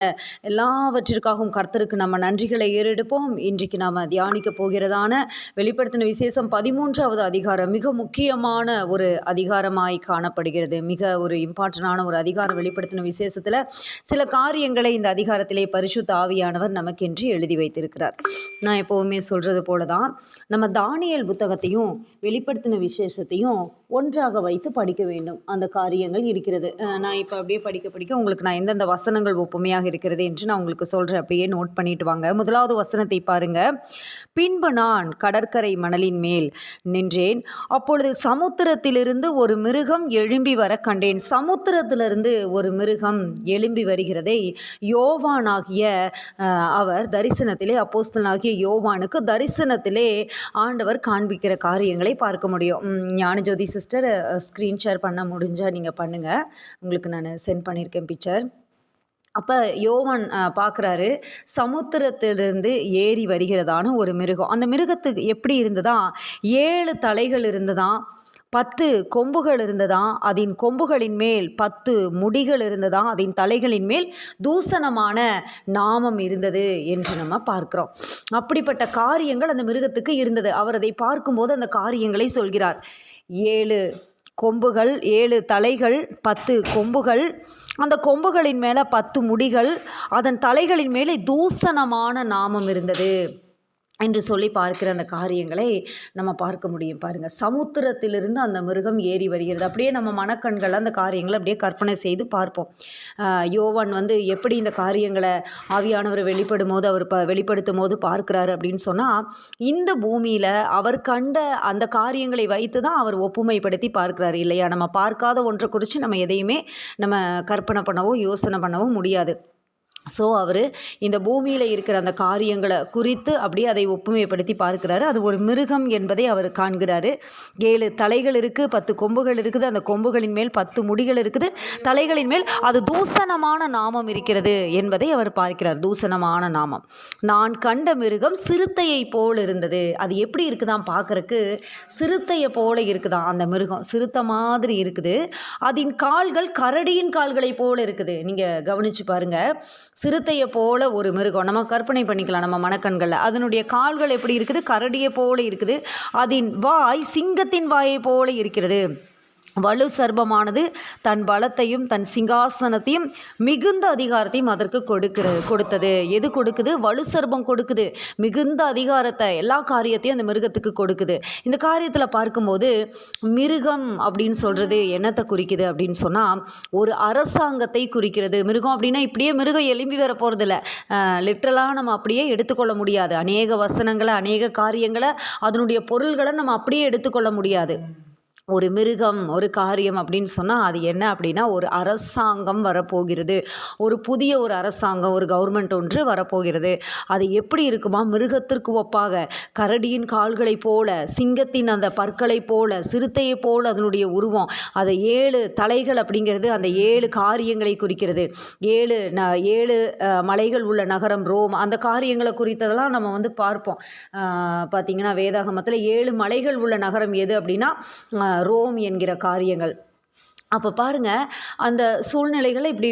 எல்லாவற்றிற்காகவும் கர்த்தருக்கு நம்ம நன்றிகளை ஏறெடுப்போம். இன்றைக்கு நாம் தியானிக்க போகிறதான வெளிப்படுத்தின விசேஷம் 13வது அதிகாரம் மிக முக்கியமான ஒரு அதிகாரமாய் காணப்படுகிறது. மிக ஒரு இம்பார்ட்டண்டான ஒரு அதிகாரம். வெளிப்படுத்தின விசேஷத்தில் சில காரியங்களை இந்த அதிகாரத்திலே பரிசுத்த ஆவியானவர் நமக்கென்று எழுதி வைத்திருக்கிறார். நான் எப்போவுமே சொல்கிறது போல தான் நம்ம தானியேல் புத்தகத்தையும் வெளிப்படுத்தின விசேஷத்தையும் ஒன்றாக வைத்து படிக்க வேண்டும். அந்த காரியங்கள் இருக்கிறது. நான் இப்போ அப்படியே படிக்க உங்களுக்கு நான் எந்தெந்த வசனங்கள் ஒப்புமையாக இருக்கிறது என்று நான் உங்களுக்கு சொல்கிறேன். அப்படியே நோட் பண்ணிட்டு வாங்க. முதலாவது வசனத்தை பாருங்க. பின்பு நான் கடற்கரை மணலின் மேல் நின்றேன். அப்பொழுது சமுத்திரத்திலிருந்து ஒரு மிருகம் எழும்பி வர கண்டேன். சமுத்திரத்திலிருந்து ஒரு மிருகம் எழும்பி வருகிறதை யோவானாகிய அவர் தரிசனத்திலே, அப்போஸ்தலனாகிய யோவானுக்கு தரிசனத்திலே ஆண்டவர் காண்பிக்கிற காரியங்களை பார்க்க முடியும். ஞானஜோதி சிஸ்டர் ஸ்க்ரீன் ஷேர் பண்ண முடிஞ்சால் நீங்கள் பண்ணுங்கள். உங்களுக்கு நான் சென்ட் பண்ணியிருக்கேன் பிக்சர். அப்போ யோவான் பார்க்குறாரு, சமுத்திரத்திலிருந்து ஏறி வருகிறதான ஒரு மிருகம். அந்த மிருகத்துக்கு எப்படி இருந்ததா, 7 தலைகள் இருந்ததாம், 10 கொம்புகள் இருந்ததாம், அதன் கொம்புகளின் மேல் 10 முடிகள் இருந்ததாம், அதன் தலைகளின் மேல் தூசணமான நாமம் இருந்தது என்று நம்ம பார்க்கிறோம். அப்படிப்பட்ட காரியங்கள் அந்த மிருகத்துக்கு இருந்தது. அவர் அதை பார்க்கும்போது அந்த காரியங்களை சொல்கிறார். 7 கொம்புகள், 7 தலைகள், 10 கொம்புகள், அந்த கொம்புகளின் மேலே 10 முடிகள், அதன் தலைகளின் மேலே தூசணமான நாமம் இருந்தது என்று சொல்லி பார்க்கிற அந்த காரியங்களை நம்ம பார்க்க முடியும். பாருங்கள், சமுத்திரத்திலிருந்து அந்த மிருகம் ஏறி வருகிறது. அப்படியே நம்ம மனக்கண்கள் அந்த காரியங்களை அப்படியே கற்பனை செய்து பார்ப்போம். யோவான் எப்படி இந்த காரியங்களை ஆவியானவர் வெளிப்படுத்தும் போது பார்க்குறாரு அப்படின்னு சொன்னால், இந்த பூமியில் அவர் கண்ட அந்த காரியங்களை வைத்து தான் அவர் ஒப்புமைப்படுத்தி பார்க்குறாரு இல்லையா. நம்ம பார்க்காத ஒன்றை குறித்து நம்ம எதையுமே நம்ம கற்பனை பண்ணவோ யோசனை பண்ணவோ முடியாது. ஸோ அவர் இந்த பூமியில் இருக்கிற அந்த காரியங்களை குறித்து அப்படியே அதை ஒப்புமைப்படுத்தி பார்க்கிறாரு. அது ஒரு மிருகம் என்பதை அவர் காண்கிறாரு. 7 தலைகள் இருக்குது, 10 கொம்புகள் இருக்குது, அந்த கொம்புகளின் மேல் 10 முடிகள் இருக்குது, தலைகளின் மேல் அது தூசணமான நாமம் இருக்கிறது என்பதை அவர் பார்க்கிறார். தூசணமான நாமம். நான் கண்ட மிருகம் சிறுத்தையை போல் இருந்தது. அது எப்படி இருக்குதான், பார்க்குறக்கு சிறுத்தையை போல இருக்குதான். அந்த மிருகம் சிறுத்தை மாதிரி இருக்குது. அதன் கால்கள் கரடியின் கால்களை போல் இருக்குது. நீங்கள் கவனித்து பாருங்கள். சிறுத்தையை போல ஒரு மிருகம் நம்ம கற்பனை பண்ணிக்கலாம் நம்ம மனக்கண்களில். அதனுடைய கால்கள் எப்படி இருக்குது, கரடியை போல இருக்குது. அதன் வாய் சிங்கத்தின் வாயை போல இருக்கிறது. வலு சர்பமானது தன் பலத்தையும் தன் சிங்காசனத்தையும் மிகுந்த அதிகாரத்தையும் அதற்கு கொடுத்தது. எது கொடுக்குது? வலு சர்பம் கொடுக்குது. மிகுந்த அதிகாரத்தை, எல்லா காரியத்தையும் அந்த மிருகத்துக்கு கொடுக்குது. இந்த காரியத்தில் பார்க்கும்போது மிருகம் அப்படின்னு சொல்கிறது என்னத்தை குறிக்குது அப்படின்னு சொன்னால், ஒரு அரசாங்கத்தை குறிக்கிறது. மிருகம் அப்படின்னா இப்படியே மிருகம் எழும்பி வர போகிறதில்ல. லிட்ரலாக நம்ம அப்படியே எடுத்துக்கொள்ள முடியாது. அநேக வசனங்களை, அநேக காரியங்களை, அதனுடைய பொருள்களை நம்ம அப்படியே எடுத்துக்கொள்ள முடியாது. ஒரு மிருகம், ஒரு காரியம் அப்படின்னு சொன்னால் அது என்ன அப்படின்னா, ஒரு அரசாங்கம் வரப்போகிறது. ஒரு புதிய ஒரு அரசாங்கம், ஒரு கவர்மெண்ட் ஒன்று வரப்போகிறது. அது எப்படி இருக்குமா, மிருகத்திற்கு ஒப்பாக கரடியின் கால்களை போல, சிங்கத்தின் அந்த பற்களை போல, சிறுத்தையை போல அதனுடைய உருவம். அதை 7 தலைகள் அப்படிங்கிறது அந்த 7 காரியங்களை குறிக்கிறது. 7 மலைகள் உள்ள நகரம் ரோம். அந்த காரியங்களை குறித்ததெல்லாம் நம்ம பார்ப்போம். பார்த்திங்கன்னா வேதாகமத்தில் 7 மலைகள் உள்ள நகரம் எது அப்படின்னா ரோம் என்கிற காரியங்கள். அப்போ பாருங்கள், அந்த சூழ்நிலைகளை இப்படி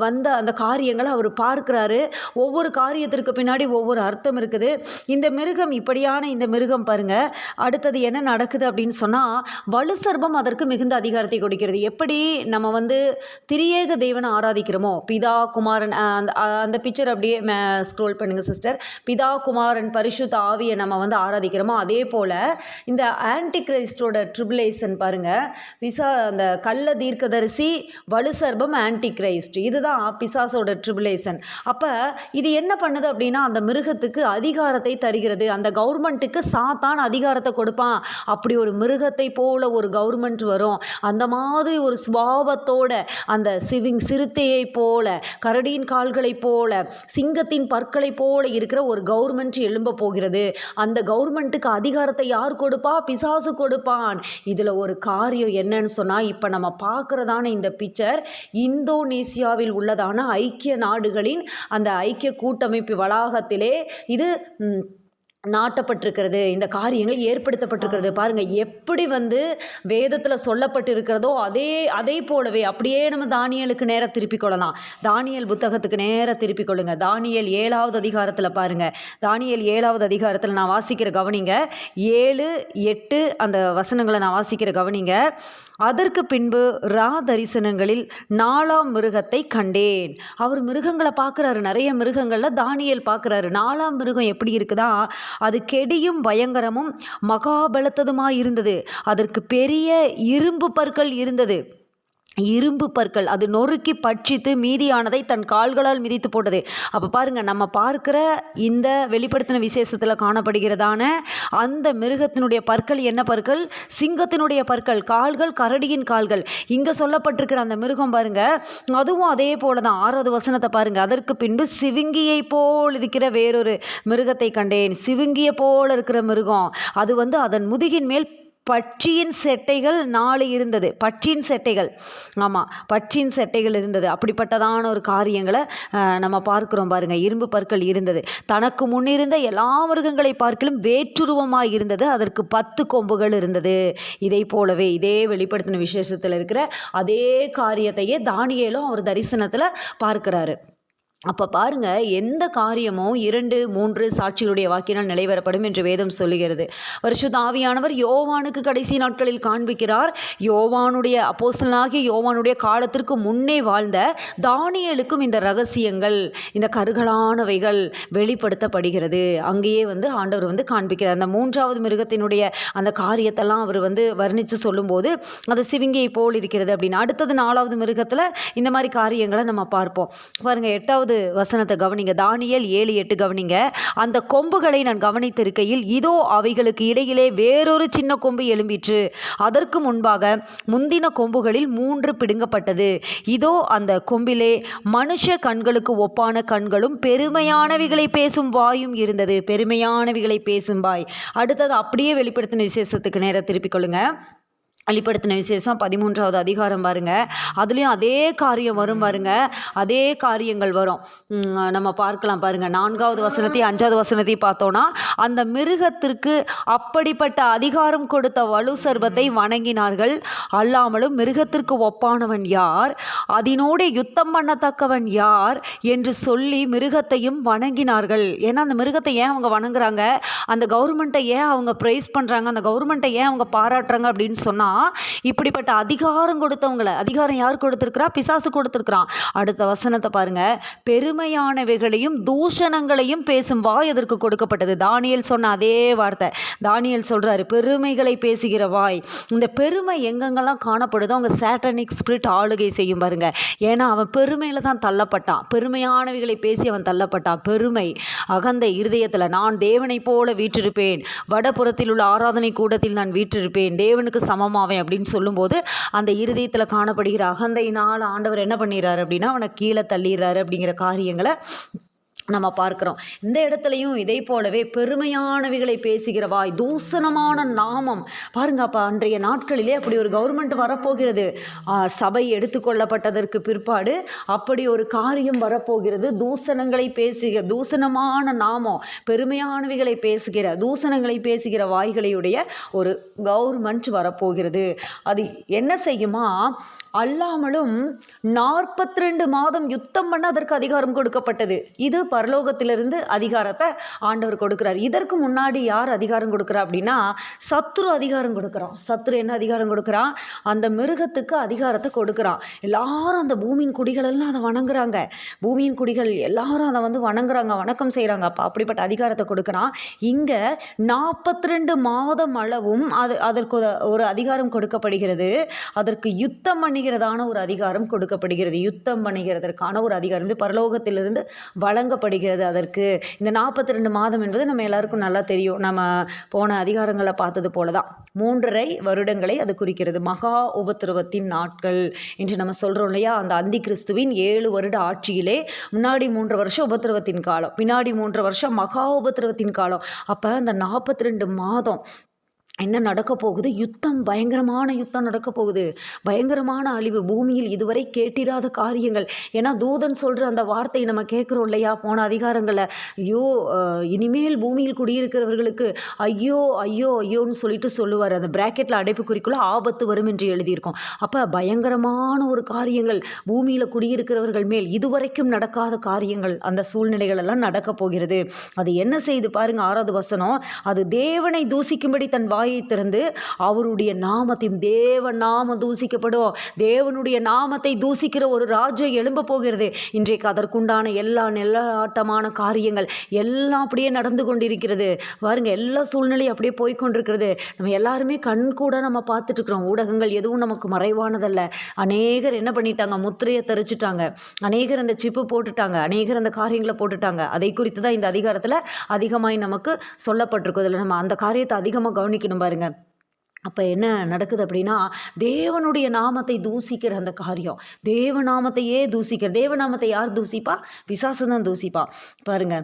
வந்த அந்த காரியங்களை அவர் பார்க்குறாரு. ஒவ்வொரு காரியத்திற்கு பின்னாடி ஒவ்வொரு அர்த்தம் இருக்குது. இந்த மிருகம், இப்படியான இந்த மிருகம் பாருங்கள், அடுத்தது என்ன நடக்குது அப்படின்னு சொன்னால், வலு சர்பம் அதற்கு மிகுந்த அதிகாரத்தை கொடுக்கிறது. எப்படி நம்ம திரியேக தேவனை ஆராதிக்கிறோமோ, பிதா குமாரன், அந்த பிக்சர் அப்படியே ஸ்க்ரோல் பண்ணுங்கள் சிஸ்டர். பிதா குமாரன் பரிசுத்த ஆவியை நம்ம ஆராதிக்கிறோமோ, அதே போல் இந்த ஆன்டி கிரைஸ்டோட ட்ரிபுலேஷன் பாருங்கள். அந்த கள்ள தீர்க்கதரிசி, வலு சர்பம், ஆன்டி கிரைஸ்ட், இதுதான் பிசாசோட ட்ரிபுலேஷன். அப்போ இது என்ன பண்ணுது அப்படின்னா, அந்த மிருகத்துக்கு அதிகாரத்தை தருகிறது. அந்த கவர்மெண்ட்டுக்கு சாத்தான் அதிகாரத்தை கொடுப்பான். அப்படி ஒரு மிருகத்தை போல ஒரு கவர்மெண்ட் வரும். அந்த மாதிரி ஒரு சுபாவத்தோட, அந்த சிறுத்தையை போல, கரடியின் கால்களை போல, சிங்கத்தின் பற்களை போல இருக்கிற ஒரு கவர்மெண்ட் எழும்ப போகிறது. அந்த கவர்மெண்ட்டுக்கு அதிகாரத்தை யார் கொடுப்பா? பிசாசு கொடுப்பான். இதில் ஒரு காரியம் என்னன்னு சொன்னால், இப்போ நம்ம பார்க்குறதான இந்த பிக்சர் இந்தோனேசியாவில் உள்ளதான ஐக்கிய நாடுகளின் அந்த ஐக்கிய கூட்டமைப்பு வளாகத்திலே இது நாட்டப்பட்டிருக்கிறது, இந்த காரியங்கள் ஏற்படுத்தப்பட்டிருக்கிறது. பாருங்க எப்படி வந்து வேதத்தில் சொல்லப்பட்டிருக்கிறதோ அதே போலவே அப்படியே நம்ம தானியேலுக்கு நேரா திருப்பிக் கொள்ளலாம். தானியேல் புத்தகத்துக்கு நேரா திருப்பிக் கொள்ளுங்க. தானியேல் 7வது அதிகாரத்தில் பாருங்க. தானியேல் 7வது அதிகாரத்தில் நான் வாசிக்கிற கவனிங்க. 7, 8 அந்த வசனங்களை நான் வாசிக்கிற கவனிங்க. அதற்கு பின்பு தரிசனங்களில் 4ஆம் மிருகத்தை கண்டேன். அவர் மிருகங்களை பார்க்குறாரு, நிறைய மிருகங்களில் தானியேல் பார்க்குறாரு. 4ஆம் மிருகம் எப்படி இருக்குதா, அது கெடியும் பயங்கரமும் மகாபலத்ததுமாய் இருந்தது. அதற்கு பெரிய இரும்பு பற்கள் இருந்தது. இரும்பு பற்கள் அது நொறுக்கி பட்சித்து மீதியானதை தன் கால்களால் மிதித்து போட்டது. அப்போ பாருங்க, நம்ம பார்க்கிற இந்த வெளிப்படுத்தின விசேஷத்தில் காணப்படுகிறதான அந்த மிருகத்தினுடைய பற்கள் என்ன பற்கள்? சிங்கத்தினுடைய பற்கள். கால்கள் கரடியின் கால்கள். இங்கே சொல்லப்பட்டிருக்கிற அந்த மிருகம் பாருங்க, அதுவும் அதே போல தான். 6வது வசனத்தை பாருங்க. அதற்கு பின்பு சிவிங்கியை போல் இருக்கிற வேறொரு மிருகத்தை கண்டேன். சிவிங்கியை போல் இருக்கிற மிருகம் அது வந்து அதன் முதுகின் மேல் பட்சியின் செட்டைகள் 4 இருந்தது. பட்சியின் செட்டைகள், ஆமாம், பட்சியின் செட்டைகள் இருந்தது. அப்படிப்பட்டதான ஒரு காரியங்களை நம்ம பார்க்குறோம் பாருங்க. இரும்பு பற்கள் இருந்தது. தனக்கு முன்னிருந்த எல்லா மிருகங்களை பார்க்கலும் வேற்றுருவமாக இருந்தது. அதற்கு 10 கொம்புகள் இருந்தது. இதை போலவே இதே வெளிப்படுத்தின விசேஷத்தில் இருக்கிற அதே காரியத்தையே தானியேலும் அவர் தரிசனத்தில் பார்க்கிறாரு. அப்போ பாருங்க, எந்த காரியமும் 2, 3 சாட்சிகளுடைய வாக்கினால் நிலைவரப்படும் என்று வேதம் சொல்லுகிறது. பரிசுத்த ஆவியானவர் யோவானுக்கு கடைசி நாட்களில் காண்பிக்கிறார். யோவானுடைய அப்போஸ்தலனாகிய யோவானுடைய காலத்திற்கு முன்னே வாழ்ந்த தானியேலுக்கும் இந்த ரகசியங்கள், இந்த கருகலானவைகள் வெளிப்படுத்தப்படுகிறது. அங்கேயே வந்து ஆண்டவர் வந்து காண்பிக்கிறார். அந்த 3வது மிருகத்தினுடைய அந்த காரியத்தெல்லாம் அவர் வந்து வர்ணித்து சொல்லும்போது அது சிவிங்கியை போல் இருக்கிறது அப்படின்னு. அடுத்தது 4வது மிருகத்தில் இந்த மாதிரி காரியங்களை நம்ம பார்ப்போம். பாருங்கள், 8வது வசனத்தை கவனிங்க. தானியேல் 7, 8 கவனிங்க. அந்த கொம்புகளை நான் கவனித்திருக்கையில் இதோ அவைகளுக்கு இடையிலே வேறொரு சின்ன கொம்பு எழும்பிற்று. அதற்கு முன்பாக முந்தின கொம்புகளில் 3 பிடுங்கப்பட்டது. இதோ அந்த கொம்பிலே மனுஷ கண்களுக்கு ஒப்பான கண்களும் பெருமையானவைகளை பேசும் வாயும் இருந்தது. பெருமையானவைகளை பேசும் வாய். அடுத்தது அப்படியே வெளிப்படுத்தின விசேஷத்துக்கு நேரம் திருப்பிக் கொள்ளுங்க. வெளிப்படுத்தின விசேஷம் 13வது அதிகாரம் பாருங்க. அதுலேயும் அதே காரியம் வரும் பாருங்க. அதே காரியங்கள் வரும். நம்ம பார்க்கலாம் பாருங்க. 4வது வசனத்தையும் 5வது வசனத்தையும் பார்த்தோன்னா, அந்த மிருகத்திற்கு அப்படிப்பட்ட அதிகாரம் கொடுத்த வலு சர்வத்தை வணங்கினார்கள். அல்லாமலும் மிருகத்திற்கு ஒப்பானவன் யார், அதனோடு யுத்தம் பண்ணத்தக்கவன் யார் என்று சொல்லி மிருகத்தையும் வணங்கினார்கள். ஏன்னா அந்த மிருகத்தை ஏன் அவங்க வணங்குறாங்க, அந்த கவர்மெண்ட்டை ஏன் அவங்க ப்ரைஸ் பண்ணுறாங்க, அந்த கவர்மெண்ட்டை ஏன் அவங்க பாராட்டுறாங்க அப்படின்னு சொன்னால், இப்படிப்பட்ட அதிகாரம் கொடுத்தவங்களை, அதிகாரம் யார் கொடுத்திருக்கிறா? பிசாசு கொடுத்திருக்கிறான். அடுத்த வசனத்தை பாருங்க. பெருமையானவைகளையும் தூஷணங்களையும் பேசும் வாய் அதற்கு கொடுக்கப்பட்டது. தானியேல் சொன்ன அதே வார்த்தை. தானியேல் சொல்றாரு, பெருமைகளை பேசுகிற வாய். இந்த பெருமை எங்கெங்கெல்லாம் காணப்படுதோ அங்கே சாட்டனிக் ஸ்பிரிட் ஆளுகை செய்யும் பாருங்க. ஏன்னா அவன் பெருமையில தான் தள்ளப்பட்டான். பெருமையானவைகளை பேசி அவன் தள்ளப்பட்டான். பெருமை, அகந்தை இருதயத்தில். நான் தேவனை போல வீற்றிருப்பேன், வடபுறத்தில் உள்ள ஆராதனை கூடத்தில் நான் வீற்றிருப்பேன், தேவனுக்கு சமமாவேன் அப்படின்னு சொல்லும்போது அந்த இருதயத்தில் காணப்படுகிற அகந்தையினால் ஆண்டவர் என்ன பண்ணிடுறாரு அப்படின்னா அவனை கீழே தள்ளிடுறாரு அப்படிங்கிற காரியங்களை நம்ம பார்க்குறோம். இந்த இடத்துலையும் இதே போலவே பெருமையானவைகளை பேசுகிற வாய், தூசணமான நாமம் பாருங்க. அப்போ அன்றைய நாட்களிலே அப்படி ஒரு கவர்மெண்ட் வரப்போகிறது. சபை எடுத்துக்கொள்ளப்பட்டதற்கு பிற்பாடு அப்படி ஒரு காரியம் வரப்போகிறது. தூசணங்களை பேசுகிற, தூசணமான நாமம், பெருமையானவைகளை பேசுகிற, தூசணங்களை பேசுகிற வாய்களையுடைய ஒரு கவர்மெண்ட் வரப்போகிறது. அது என்ன செய்யுமா, அல்லாமலும் 42 மாதம் யுத்தம் பண்ண அதற்கு அதிகாரம் கொடுக்கப்பட்டது. இது பரலோகத்திலிருந்து அதிகாரத்தை ஆண்டவர் கொடுக்கிறார். இதற்கு முன்னாடி யார் அதிகாரம் கொடுக்குறா அப்படின்னா சத்துரு அதிகாரம் கொடுக்குறான். சத்துரு என்ன அதிகாரம் கொடுக்குறான்? அந்த மிருகத்துக்கு அதிகாரத்தை கொடுக்குறான். எல்லாரும் அந்த பூமியின் குடிகள் எல்லாம் அதை வணங்குறாங்க. பூமியின் குடிகள் எல்லாரும் அதை வந்து வணங்குறாங்க, வணக்கம் செய்கிறாங்க. அப்போ அப்படிப்பட்ட அதிகாரத்தை கொடுக்குறான். இங்கே 42 மாதம் அளவும் அதற்கு ஒரு அதிகாரம் கொடுக்கப்படுகிறது. அதற்கு யுத்தம் பண்ணுகிறதான ஒரு அதிகாரம் கொடுக்கப்படுகிறது. யுத்தம் பண்ணுகிறதற்கான ஒரு அதிகாரம் வந்து பரலோகத்திலிருந்து வழங்கப்படுகிறது. அதற்கு இந்த 42 மாதம் என்பது நம்ம எல்லாருக்கும் நல்லா தெரியும். நம்ம போன அதிகாரங்களை பார்த்தது போல தான் 3.5 வருடங்களை அது குறிக்கிறது. மகா உபத்திரவத்தின் நாட்கள் என்று நம்ம சொல்கிறோம் இல்லையா? அந்த அந்தி கிறிஸ்துவின் 7 வருட ஆட்சியிலே முன்னாடி 3 வருஷம் உபத்திரவத்தின் காலம், பின்னாடி 3 வருஷம் மகா உபத்திரவத்தின் காலம். அப்போ அந்த 42 மாதம் என்ன நடக்க போகுது? யுத்தம், பயங்கரமான யுத்தம் நடக்க போகுது. பயங்கரமான அழிவு, பூமியில் இதுவரை கேட்டிராத காரியங்கள். ஏன்னா தூதன் சொல்கிற அந்த வார்த்தை நம்ம கேட்குறோம் இல்லையா? போன அதிகாரங்களில், ஐயோ இனிமேல் பூமியில் குடியிருக்கிறவர்களுக்கு ஐயோ ஐயோ ஐயோன்னு சொல்லிட்டு சொல்லுவார். அந்த பிராக்கெட்டில் அடைப்புக்குறிக்குள்ள ஆபத்து வரும் என்று எழுதியிருக்கோம். அப்போ பயங்கரமான ஒரு காரியங்கள் பூமியில் குடியிருக்கிறவர்கள் மேல் இதுவரைக்கும் நடக்காத காரியங்கள், அந்த சூழ்நிலைகள் எல்லாம் நடக்க போகிறது. அது என்ன செய்து பாருங்க, 6வது வசனம். அது தேவனை தூசிக்கும்படி தன் வாயை திறந்து அவருடைய நாமத்தையும், தேவ நாமம் தூசிக்கப்படும், தேவனுடைய நாமத்தை தூசிக்கிற ஒரு ராஜ்யம் எழும்ப போகிறது. இன்றைக்கு அதற்குண்டான எல்லா நெல்லாட்டமான காரியங்கள் எல்லாம் அப்படியே நடந்து கொண்டிருக்கிறது. பாருங்க, எல்லா சூழ்நிலையும் அப்படியே போய்கொண்டிருக்கிறது. நம்ம எல்லாருமே கண் கூட நம்ம பார்த்துட்டு இருக்கிறோம். ஊடகங்கள் எதுவும் நமக்கு மறைவானதல்ல. அநேகர் என்ன பண்ணிட்டாங்க? முத்திரையை தரிச்சிட்டாங்க. அநேகர் அந்த சிப்பு போட்டுட்டாங்க. அநேகர் அந்த காரியங்களை போட்டுட்டாங்க. அதை குறித்து தான் இந்த அதிகாரத்தில் அதிகமாய் நமக்கு சொல்லப்பட்டிருக்கு. அதில் நம்ம அந்த காரியத்தை அதிகமாக கவனிக்கணும் பாருங்க. அப்போ என்ன நடக்குது அப்படின்னா, தேவனுடைய நாமத்தை தூசிக்கிற அந்த காரியம், தேவநாமத்தையே தூசிக்கிற. தேவநாமத்தை யார் தூசிப்பா? பிசாசு தான் தூசிப்பா. பாருங்க,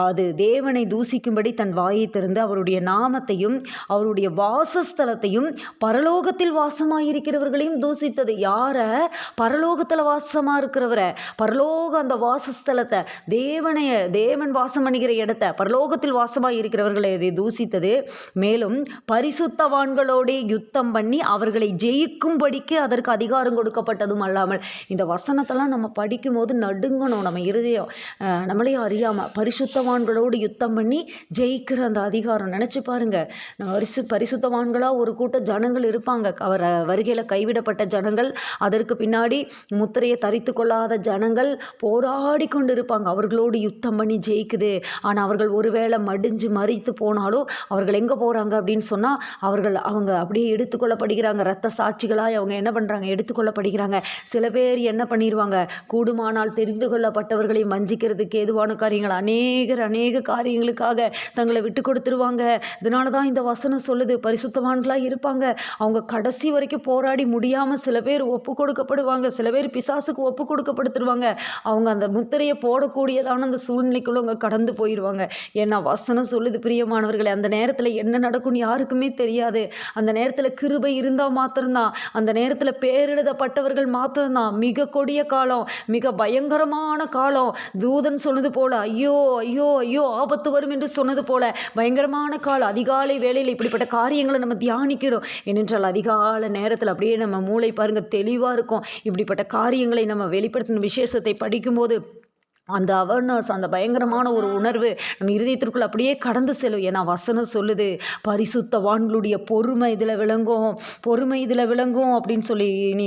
அது தேவனை தூசிக்கும்படி தன் வாயை திறந்து அவருடைய நாமத்தையும் அவருடைய வாசஸ்தலத்தையும் பரலோகத்தில் வாசமாயிருக்கிறவர்களையும் தூசித்தது. யாரை? பரலோகத்தில் வாசமாக இருக்கிறவரை, பரலோக அந்த வாசஸ்தலத்தை, தேவன் வாசம் பண்ணுகிற இடத்தை, பரலோகத்தில் வாசமாக இருக்கிறவர்களை அதை தூசித்தது. மேலும் பரிசுத்தவான் யுத்தம் பண்ணி அவர்களை ஜெயிக்கும்படிக்கு அதற்கு அதிகாரம் கொடுக்கப்பட்டதும் அல்லாமல். இந்த வசனத்தெல்லாம் நம்ம படிக்கும் போது நடுங்கணும் நம்ம இருதயம், நம்மளையும் அறியாமல். பரிசுத்தவான்களோடு யுத்தம் பண்ணி ஜெயிக்கிற அந்த அதிகாரம் நினச்சி பாருங்க. பரிசுத்தவான்களாக ஒரு கூட்ட ஜனங்கள் இருப்பாங்க, அவர் வருகையில் கைவிடப்பட்ட ஜனங்கள், அதற்கு பின்னாடி முத்திரையை தரித்து கொள்ளாத ஜனங்கள் போராடி கொண்டு இருப்பாங்க. அவர்களோடு யுத்தம் பண்ணி ஜெயிக்குது. ஆனால் அவர்கள் ஒருவேளை மடிஞ்சு மறித்து போனாலும் அவர்கள் எங்கே போகிறாங்க அப்படின்னு சொன்னால் அவங்க அப்படியே எடுத்துக்கொள்ளப்படுகிறாங்க. இரத்த சாட்சிகளாய் அவங்க என்ன பண்ணுறாங்க? எடுத்துக்கொள்ளப்படுகிறாங்க. சில பேர் என்ன பண்ணிடுவாங்க? கூடுமானால் தெரிந்து கொள்ளப்பட்டவர்களை வஞ்சிக்கிறதுக்கு ஏதுவான காரியங்கள், அநேக காரியங்களுக்காக தங்களை விட்டு கொடுத்துருவாங்க. இதனால தான் இந்த வசனம் சொல்லுது, பரிசுத்தவான்களாக இருப்பாங்க. அவங்க கடைசி வரைக்கும் போராடி முடியாமல் சில பேர் ஒப்பு கொடுக்கப்படுவாங்க. சில பேர் பிசாசுக்கு ஒப்பு கொடுக்கப்படுத்துருவாங்க. அவங்க அந்த முத்திரையை போடக்கூடியதான அந்த சூழ்நிலைக்குள்ள அவங்க கடந்து போயிடுவாங்க. ஏன்னா வசனம் சொல்லுது, பிரியமானவர்களை, அந்த நேரத்தில் என்ன நடக்கும்னு யாருக்குமே தெரியாது. அந்த நேரத்தில் கிருபை இருந்தால் மாத்திரம்தான், அந்த நேரத்தில் பேரெழுதப்பட்டவர்கள் மாத்திரம்தான். மிக கொடிய காலம், மிக பயங்கரமான காலம். தூதன் சொன்னது போல ஐயோ ஐயோ ஐயோ ஆபத்து வரும் என்று சொன்னது போல பயங்கரமான காலம். அதிகாலை வேளையில் இப்படிப்பட்ட காரியங்களை நம்ம தியானிக்கணும். ஏனென்றால் அதிகாலை நேரத்தில் அப்படியே நம்ம மூளை பாருங்க தெளிவாக இருக்கும். இப்படிப்பட்ட காரியங்களை நம்ம வெளிப்படுத்தின விசேஷத்தை படிக்கும்போது அந்த அவேர்னஸ், அந்த பயங்கரமான ஒரு உணர்வு நம்ம இருதயத்திற்குள் அப்படியே கடந்து செல்லும். ஏன்னா வசனம் சொல்லுது, பரிசுத்தவான்களுடைய பொறுமை இதில் விளங்கும் அப்படின்னு சொல்லி நீ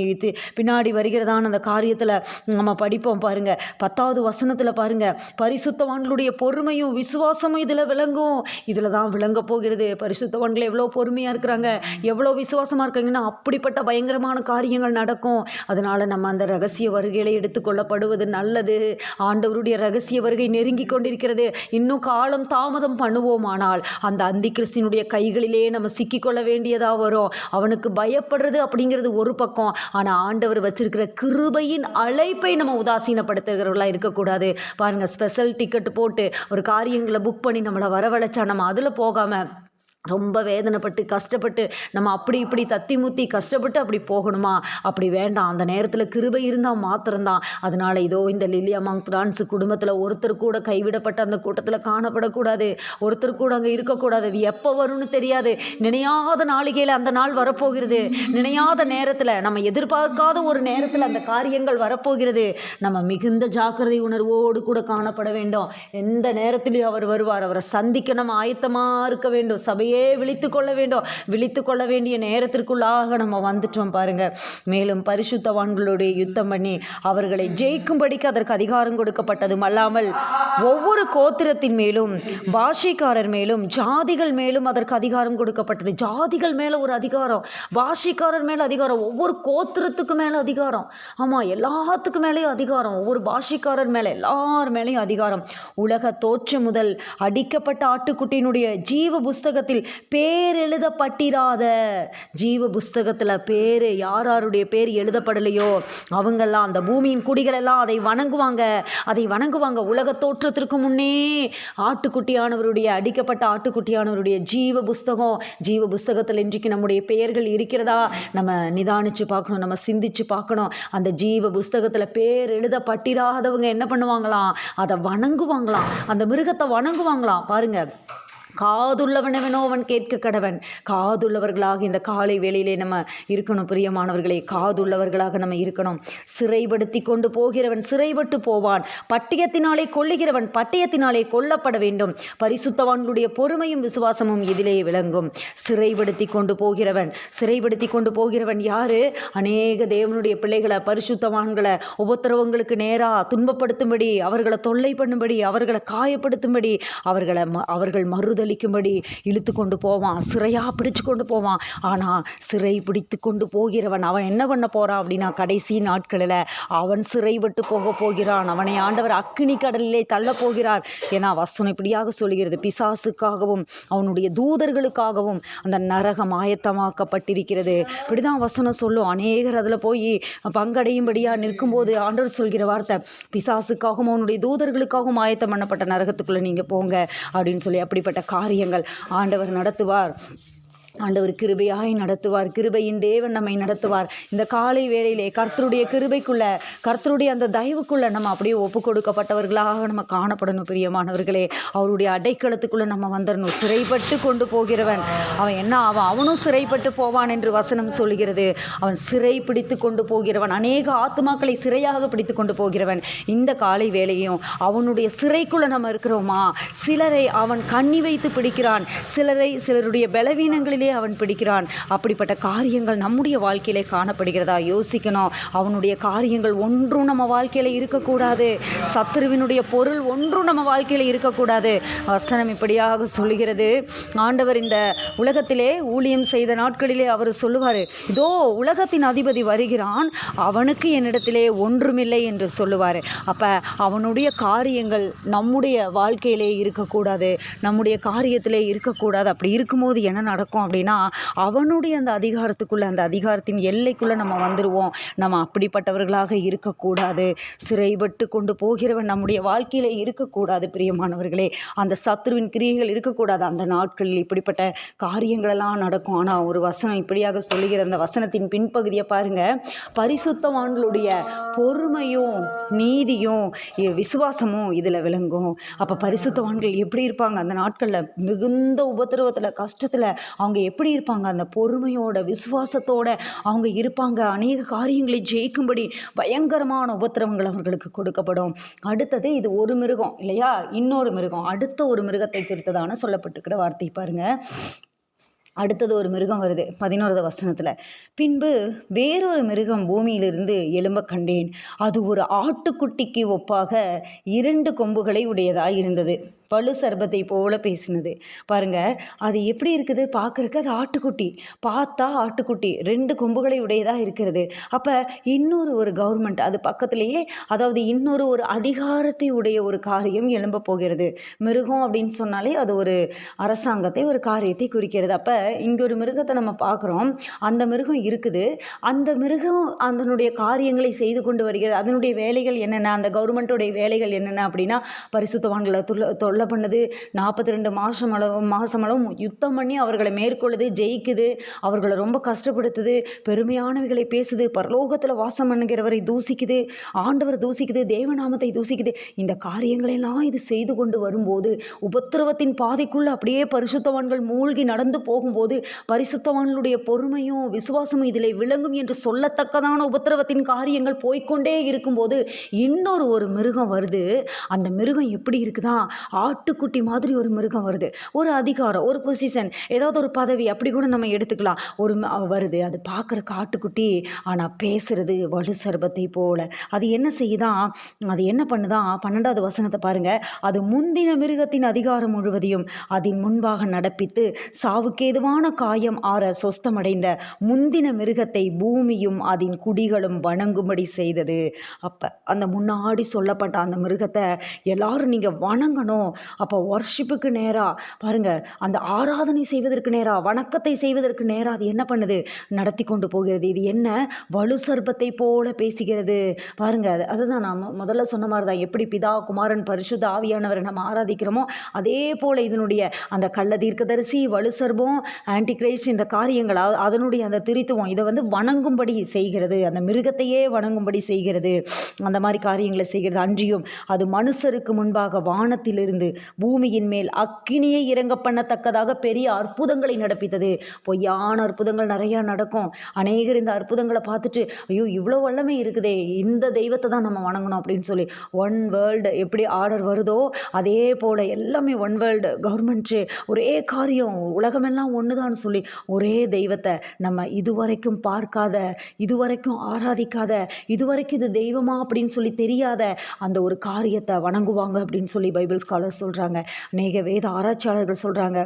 பின்னாடி வருகிறதான அந்த காரியத்தில் நம்ம படிப்போம் பாருங்க. 10வது வசனத்தில் பாருங்க, பரிசுத்தவான்களுடைய பொறுமையும் விசுவாசமும் இதில் விளங்கும். இதில் தான் விளங்க போகிறது. பரிசுத்தவான்கள் எவ்வளோ பொறுமையாக இருக்கிறாங்க, எவ்வளோ விசுவாசமாக இருக்காங்கன்னா அப்படிப்பட்ட பயங்கரமான காரியங்கள் நடக்கும். அதனால் நம்ம அந்த ரகசிய வருகைகளை எடுத்துக்கொள்ளப்படுவது நல்லது. ஆண்டவருடைய ரகசிய வருகை நெருங்கி கொண்டிருக்கிறது. இன்னும் காலம் தாமதம் பண்ணுவோமானால் அந்த அந்தி கிறிஸ்தினுடைய கைகளிலே நம்ம சிக்கிக்கொள்ள வேண்டியதாக வரும். அவனுக்கு பயப்படுறது அப்படிங்கிறது ஒரு பக்கம், ஆனால் ஆண்டவர் வச்சிருக்கிற கிருபையின் அழைப்பை நம்ம உதாசீனப்படுத்துகிறவர்களாக இருக்கக்கூடாது. பாருங்கள், ஸ்பெஷல் டிக்கெட் போட்டு ஒரு காரியங்களை புக் பண்ணி நம்மளை வரவழைச்சா நம்ம அதில் போகாமல் ரொம்ப வேதனைப்பட்டு கஷ்டப்பட்டு நம்ம அப்படி இப்படி தத்தி முத்தி கஷ்டப்பட்டு அப்படி போகணுமா? அப்படி வேண்டாம். அந்த நேரத்தில் கிருபை இருந்தால் மாத்திரம்தான். அதனால் இதோ இந்த லில்லி அமாங் டான்ஸ் குடும்பத்தில் ஒருத்தர் கூட கைவிடப்பட்ட அந்த கூட்டத்தில் காணப்படக்கூடாது. ஒருத்தர் கூட அங்கே இருக்கக்கூடாது. அது எப்போ வரும்னு தெரியாது. நினையாத நாளிகையில் அந்த நாள் வரப்போகிறது. நினையாத நேரத்தில், நம்ம எதிர்பார்க்காத ஒரு நேரத்தில் அந்த காரியங்கள் வரப்போகிறது. நம்ம மிகுந்த ஜாக்கிரதை உணர்வோடு கூட காணப்பட வேண்டும். எந்த நேரத்திலையும் அவர் வருவார். அவரை சந்திக்க நம்ம ஆயத்தமாக இருக்க வேண்டும். சபை விழித்து கொள்ள வேண்டிய நேரத்திற்குள்ளாக நம்ம வந்துட்டோம் பாருங்க. மேலும் பரிசுத்தவான்களுடைய யுத்தம் பண்ணி அவர்களை ஜெயிக்கும்படிக்கு அதற்கு அதிகாரம் கொடுக்கப்பட்டதும் அல்லாமல் ஒவ்வொரு கோத்திரத்தின் மேலும், பாஷைக்காரர் மேலும், ஜாதிகள் மேலும் அதற்கு அதிகாரம் கொடுக்கப்பட்டது. ஜாதிகள் மேல ஒரு அதிகாரம், பாஷைக்காரர் மேல அதிகாரம், ஒவ்வொரு கோத்திரத்துக்கு மேல அதிகாரம். ஆமா, எல்லாத்துக்கு மேலேயும் அதிகாரம். ஒவ்வொரு பாஷைக்காரர் மேல, எல்லார் மேலேயும் அதிகாரம். உலக தோற்றம் முதல் அடிக்கப்பட்ட ஆட்டுக்குட்டியினுடைய ஜீவ புஸ்தகத்தில் பேர் எழுதப்பட்டிராத, ஜீவ புஸ்தகத்தில் பேர் யாருடைய பேர் எழுதப்படலையோ அவங்கெல்லாம், அந்த பூமியின் குடிகள் எல்லாம் அதை வணங்குவாங்க. உலக தோற்றத்துக்கு தோற்றத்திற்கு முன்னே ஆட்டுக்குட்டியானவருடைய அடிக்கப்பட்ட ஆட்டுக்குட்டியானவருடைய ஜீவ புஸ்தகத்தில் இன்றைக்கு நம்முடைய பெயர்கள் இருக்கிறதா நம்ம நிதானிச்சு பார்க்கணும், நம்ம சிந்திச்சு பார்க்கணும். அந்த ஜீவ புஸ்தகத்தில் பேர் எழுதப்பட்டிராதவங்க என்ன பண்ணுவாங்களாம்? அதை வணங்குவாங்களாம், அந்த மிருகத்தை வணங்குவாங்களாம். பாருங்க, காதுள்ளவனவனோ அவன் கேட்க கடவன். காதுள்ளவர்களாக இந்த காலை வேளையிலே நம்ம இருக்கணும் பிரியமானவர்களே, காதுள்ளவர்களாக நம்ம இருக்கணும். சிறைப்படுத்தி கொண்டு போகிறவன் சிறைப்பட்டு போவான், பட்டயத்தினாலே கொல்லுகிறவன் பட்டயத்தினாலே கொல்லப்பட வேண்டும். பரிசுத்தவான்களுடைய பொறுமையும் விசுவாசமும் இதிலே விளங்கும். சிறைப்படுத்தி கொண்டு போகிறவன் யாரு? அநேக தேவனுடைய பிள்ளைகளை, பரிசுத்தவான்களை உபத்திரவங்களுக்கு நேராக துன்பப்படுத்தும்படி, அவர்களை தொல்லை பண்ணும்படி, அவர்களை காயப்படுத்தும்படி, அவர்கள் மறுதளிக்கும்படி இழுத்து கொண்டு போவான், சிறையாக பிடிச்சு கொண்டு போவான். ஆனால் சிறை பிடித்து கொண்டு போகிறவன் அவன் என்ன பண்ண போகிறான் அப்படின்னா, கடைசி நாட்களில் அவன் சிறைப்பட்டு போகிறான். அவனை ஆண்டவர் அக்கினி கடலிலே தள்ள போகிறார். ஏன்னா வசனம் இப்படியாக சொல்கிறது, பிசாசுக்காகவும் அவனுடைய தூதர்களுக்காகவும் அந்த நரகம் ஆயத்தமாக்கப்பட்டிருக்கிறது. இப்படிதான் வசனம் சொல்லும். அநேகர் அதில் போய் பங்கடையும்படியாக நிற்கும்போது ஆண்டவர் சொல்கிற வார்த்தை, பிசாசுக்காகவும் அவனுடைய தூதர்களுக்காகவும் ஆயத்தம் பண்ணப்பட்ட நரகத்துக்குள்ளே நீங்கள் போங்க அப்படின்னு சொல்லி அப்படிப்பட்ட காரியங்கள் ஆண்டவர் நடத்துவார். ஆண்டவர் கிருபையாய் நடத்துவார். கிருபையின் தேவன் நம்மை நடத்துவார். இந்த காலை வேளையிலே கர்த்தருடைய கிருபைக்குள்ள, கர்த்தருடைய அந்த தயவுக்குள்ள நம்ம அப்படியே ஒப்பு கொடுக்கப்பட்டவர்களாக நம்ம காணப்படணும் பிரியமானவர்களே. அவருடைய அடைக்கலத்துக்குள்ள நம்ம வந்துடணும். சிறைப்பட்டு கொண்டு போகிறவன் அவனும் சிறைப்பட்டு போவான் என்று வசனம் சொல்கிறது. அவன் சிறை பிடித்து கொண்டு போகிறவன், அநேக ஆத்துமாக்களை சிறையாக பிடித்து கொண்டு போகிறவன். இந்த காலை வேளையும் அவனுடைய சிறைக்குள்ள நம்ம இருக்கிறோமா? சிலரை அவன் கண்ணி வைத்து பிடிக்கிறான், சிலருடைய பலவீனங்களிலே அவன் பிடிக்கிறான். அப்படிப்பட்ட காரியங்கள் நம்முடைய வாழ்க்கையிலே காணப்படுகிறதா? யோசிக்கணும். அவனுடைய காரியங்கள் ஒன்றும் நம்ம வாழ்க்கையில் இருக்கக்கூடாது. சத்துருவினுடைய பொருள் ஒன்றும் நம்ம வாழ்க்கையில் இருக்கக்கூடாது. வசனம் இப்படியாக சொல்லுகிறது. ஆண்டவர் இந்த உலகத்திலே ஊழியம் செய்த நாட்களிலே அவர் சொல்லுவார், இதோ உலகத்தின் அதிபதி வருகிறான், அவனுக்கு என்னிடத்திலே ஒன்றுமில்லை என்று சொல்லுவார். அப்போ அவனுடைய காரியங்கள் நம்முடைய வாழ்க்கையிலே இருக்கக்கூடாது, நம்முடைய காரியத்திலே இருக்கக்கூடாது. அப்படி இருக்கும்போது என்ன நடக்கும் அப்படின்னா, அவனுடைய அந்த அதிகாரத்துக்குள்ளே, அந்த அதிகாரத்தின் எல்லைக்குள்ளே நம்ம வந்துடுவோம். நம்ம அப்படிப்பட்டவர்களாக இருக்கக்கூடாது. சிறைப்பட்டு கொண்டு போகிறவன் நம்முடைய வாழ்க்கையில் இருக்கக்கூடாது பிரியமானவர்களே. அந்த சத்ருவின் கிரியைகள் இருக்கக்கூடாது. அந்த நாட்களில் இப்படிப்பட்ட காரியங்களெல்லாம் நடக்கும். ஆனால் ஒரு வசனம் இப்படியாக சொல்லுகிற அந்த வசனத்தின் பின்பகுதியை பாருங்கள், பரிசுத்தவான்களுடைய பொறுமையும் நீதியும் விசுவாசமும் இதில் விளங்கும். அப்போ பரிசுத்தவான்கள் எப்படி இருப்பாங்க? அந்த நாட்களில் மிகுந்த உபத்திரவத்தில், கஷ்டத்தில் அவங்க எப்படி இருப்பாங்க? அந்த பொறுமையோட, விசுவாசத்தோட அவங்க இருப்பாங்க. அநேக காரியங்களை ஜெயிக்கும்படி பயங்கரமான உபத்திரவங்கள் அவர்களுக்கு கொடுக்கப்படும். அடுத்தது, இது ஒரு மிருகம் இல்லையா, இன்னொரு மிருகம், அடுத்த ஒரு மிருகத்தை குறித்ததான சொல்லப்பட்டிருக்கிற வார்த்தை பாருங்க. அடுத்தது ஒரு மிருகம் வருது 11வது வசனத்தில். பின்பு வேறொரு மிருகம் பூமியிலிருந்து எழும்ப கண்டேன். அது ஒரு ஆட்டுக்குட்டிக்கு ஒப்பாக 2 கொம்புகளை உடையதாக இருந்தது. பழு சர்பத்தை போல பேசினது. பாருங்கள், அது எப்படி இருக்குது பார்க்குறக்கு? அது ஆட்டுக்குட்டி, பார்த்தா ஆட்டுக்குட்டி, 2 கொம்புகளை உடையதாக இருக்கிறது. அப்போ இன்னொரு ஒரு கவர்மெண்ட் அது பக்கத்துலேயே, அதாவது இன்னொரு ஒரு அதிகாரத்தை உடைய ஒரு காரியம் எழும்ப போகிறது. மிருகம் அப்படின்னு சொன்னாலே அது ஒரு அரசாங்கத்தை, ஒரு காரியத்தை குறிக்கிறது. அப்போ இங்கே ஒரு மிருகத்தை நம்ம பார்க்குறோம். அந்த மிருகம் இருக்குது. அந்த மிருகம் அதனுடைய காரியங்களை செய்து கொண்டு வருகிறது. அதனுடைய வேலைகள் என்னென்ன, அந்த கவர்மெண்ட்டுடைய வேலைகள் என்னென்ன அப்படின்னா, பரிசுத்தவான்களை தொல்லை பண்ணுது. 42 மாதம் யுத்தம் பண்ணி அவர்களை மேற்கொள்ளுது, ஜெயிக்குது, அவர்களை ரொம்ப கஷ்டப்படுத்துது, பெருமையானவைகளை பேசுது, பரலோகத்தில் வாசம் பண்ணுகிறவரை தூசிக்குது, ஆண்டவர் தூசிக்குது, தேவநாமத்தை தூசிக்குது. இந்த காரியங்களெல்லாம் இது செய்து கொண்டு வரும்போது, உபத்திரவத்தின் பாதைக்குள்ளே அப்படியே பரிசுத்தவான்கள் மூழ்கி நடந்து போகும்போது, பரிசுத்தவான்களுடைய பொறுமையும் விசுவாசமும் இதில் விளங்கும் என்று சொல்லத்தக்கதான உபத்திரவத்தின் காரியங்கள் போய்கொண்டே இருக்கும்போது, இன்னொரு ஒரு மிருகம் வருது. அந்த மிருகம் எப்படி இருக்குதா? ஆட்டுக்குட்டி மாதிரி ஒரு மிருகம் வருது. ஒரு அதிகாரம், ஒரு பொசிஷன், ஏதாவது ஒரு பதவி அப்படி கூட நம்ம எடுத்துக்கலாம். வருது. அது பார்க்குறக்கு ஆட்டுக்குட்டி, ஆனால் பேசுறது வலு சர்பத்தை போல. அது என்ன செய்யுதான்? அது என்ன பண்ணுதான்? 12வது வசனத்தை பாருங்க. அது முந்தின மிருகத்தின் அதிகாரம் முழுவதையும் அதன் முன்பாக நடப்பித்து சாவுக்கேதுவான ஏதுவான காயம் ஆற சொஸ்தமடைந்த முந்தின மிருகத்தை பூமியும் அதன் குடிகளும் வணங்கும்படி செய்தது. அப்போ அந்த முன்னாடி சொல்லப்பட்ட அந்த மிருகத்தை எல்லாரும் நீங்கள் வணங்கணும். அப்போ வர்ஷிப்புக்கு நேராக பாருங்கள், அந்த ஆராதனை செய்வதற்கு நேராக, வணக்கத்தை செய்வதற்கு நேராக அது என்ன பண்ணுது, நடத்தி கொண்டு போகிறது. இது என்ன, வலு சர்ப்பத்தை போல பேசுகிறது பாருங்கள். அதுதான் நான் முதல்ல சொன்ன மாதிரி தான், எப்படி பிதா குமாரன் பரிசுத்த ஆவியானவரை நம்ம ஆராதிக்கிறோமோ அதே போல் இதனுடைய அந்த கள்ள தீர்க்கதரிசி, வலு சர்ப்பம், ஆன்டி கிரைஸ்ட், இந்த காரியங்கள் அதனுடைய அந்த திருத்துவம் இதை வந்து வணங்கும்படி செய்கிறது, அந்த மிருகத்தையே வணங்கும்படி செய்கிறது, அந்த மாதிரி காரியங்களை செய்கிறது. அன்றியும் அது மனுஷருக்கு முன்பாக வானத்திலிருந்து பூமியின் மேல் அக்கினியை இறங்க பண்ணத்தக்கதாக பெரிய அற்புதங்களை நடப்பித்தது. பொய்யான அற்புதங்கள் நிறையா நடக்கும். அநேகர் இந்த அற்புதங்களை பார்த்துட்டு ஐயோ இவ்வளோ வல்லமை இருக்குதே, இந்த தெய்வத்தை தான் நம்ம வணங்கணும் அப்படின்னு சொல்லி ஒன் வேர்ல்டு எப்படி ஆர்டர் வருதோ அதே போல் எல்லாமே ஒன் வேர்ல்டு கவர்மெண்ட்டு ஒரே காரியம், உலகமெல்லாம் ஒன்று தான் சொல்லி ஒரே தெய்வத்தை நம்ம இதுவரைக்கும் பார்க்காத, இதுவரைக்கும் ஆராதிக்காத, இதுவரைக்கும் இது தெய்வமா அப்படின்னு சொல்லி தெரியாத அந்த ஒரு காரியத்தை வணங்குவாங்க அப்படின்னு சொல்லி பைபிள் ஸ்காலர்ஸ் சொல்கிறாங்க. அநேக வேத ஆராய்ச்சியாளர்கள் சொல்கிறாங்க.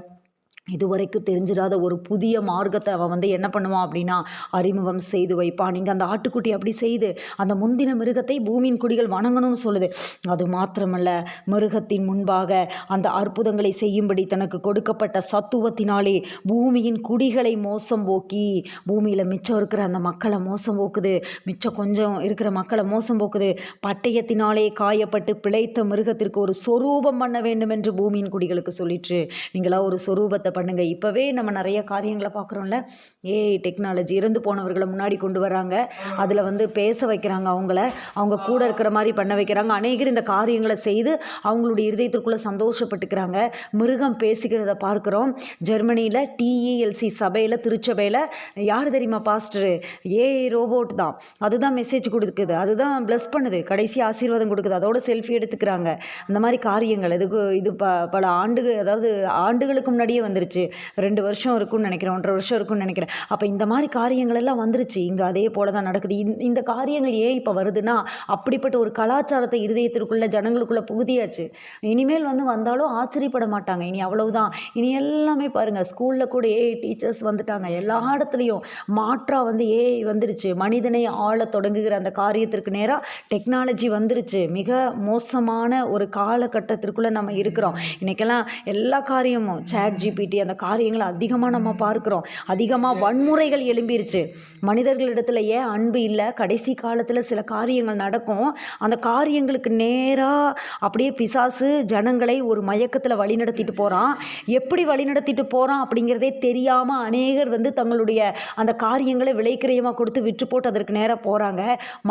இதுவரைக்கும் தெரிஞ்சிடாத ஒரு புதிய மார்க்கத்தை அவன் வந்து என்ன பண்ணுவான் அப்படின்னா அறிமுகம் செய்து வைப்பான். நீங்கள் அந்த ஆட்டுக்குட்டி அப்படி செய்து அந்த முந்தின மிருகத்தை பூமியின் குடிகள் வணங்கணும்னு சொல்லுது. அது மாத்திரமல்ல, மிருகத்தின் முன்பாக அந்த அற்புதங்களை செய்யும்படி தனக்கு கொடுக்கப்பட்ட சத்துவத்தினாலே பூமியின் குடிகளை மோசம் போக்கி, பூமியில் மிச்சம் இருக்கிற அந்த மக்களை மோசம் போக்குது, மிச்சம் கொஞ்சம் இருக்கிற மக்களை மோசம் போக்குது. பட்டயத்தினாலே காயப்பட்டு பிழைத்த மிருகத்திற்கு ஒரு சொரூபம் பண்ண வேண்டும் என்று பூமியின் குடிகளுக்கு சொல்லிற்று. நீங்களா ஒரு சொரூபத்தை பண்ணுங்கள். இப்போவே நம்ம நிறைய காரியங்களை பார்க்குறோம்ல, ஏஐ டெக்னாலஜி, இறந்து போனவர்களை முன்னாடி கொண்டு வராங்க, அதில் வந்து பேச வைக்கிறாங்க, அவங்க கூட இருக்கிற மாதிரி பண்ண வைக்கிறாங்க. அநேகர் இந்த காரியங்களை செய்து அவங்களுடைய இருதயத்திற்குள்ளே சந்தோஷப்பட்டுக்கிறாங்க. மிருகம் பேசிக்கிறத பார்க்குறோம். ஜெர்மனியில் டிஇஎல்சி சபையில், திருச்சபையில் யார் தெரியுமா பாஸ்டரு, ஏஐ ரோபோட் தான், அதுதான் மெசேஜ் கொடுக்குது, அதுதான் ப்ளஸ் பண்ணுது, கடைசி ஆசீர்வாதம் கொடுக்குது, அதோட செல்ஃபி எடுத்துக்கிறாங்க. அந்த மாதிரி காரியங்கள் இது பல ஆண்டுகள், அதாவது ஆண்டுகளுக்கு முன்னாடியே வந்துருச்சு. 2 வருஷம் இருக்கும்னு நினைக்கிறேன், 1.5 வருஷம் இருக்கும்னு நினைக்கிறேன். அப்போ இந்த மாதிரி காரியங்கள் எல்லாம் வந்துருச்சு. இங்கே அதே போல தான் நடக்குது. இந்த காரியங்கள் ஏன் இப்போ வருதுன்னா, அப்படிப்பட்ட ஒரு கலாச்சாரத்தை இருதயத்திற்குள்ள ஜனங்களுக்குள்ளே புகுதியாச்சு. இனிமேல் வந்தாலும் ஆச்சரியப்பட மாட்டாங்க. இனி அவ்வளவுதான். இனி எல்லாமே பாருங்கள், ஸ்கூலில் கூட ஏஐ டீச்சர்ஸ் வந்துட்டாங்க. எல்லா இடத்துலையும் மாற்றாக ஏஐ வந்துருச்சு. மனிதனை ஆள தொடங்குகிற அந்த காரியத்திற்கு நேராக டெக்னாலஜி வந்துருச்சு. மிக மோசமான ஒரு காலகட்டத்திற்குள்ளே நம்ம இருக்கிறோம். இன்றைக்கெல்லாம் எல்லா காரியமும் ChatGPT அந்த காரியங்களை அதிகமாக நம்ம பார்க்குறோம். அதிகமாக வன்முறைகள் எழும்பிருச்சு. மனிதர்களிடத்தில் ஏன் அன்பு இல்லை? கடைசி காலத்தில் சில காரியங்கள் நடக்கும். அந்த காரியங்களுக்கு நேராக அப்படியே பிசாசு ஜனங்களை ஒரு மயக்கத்தில் வழிநடத்திட்டு போகிறான். எப்படி வழிநடத்திட்டு போகிறான் அப்படிங்கிறதே தெரியாமல் அநேகர் தங்களுடைய அந்த காரியங்களை விலைக்கிரயமாக கொடுத்து விற்று போட்டு அதற்கு நேராக போகிறாங்க.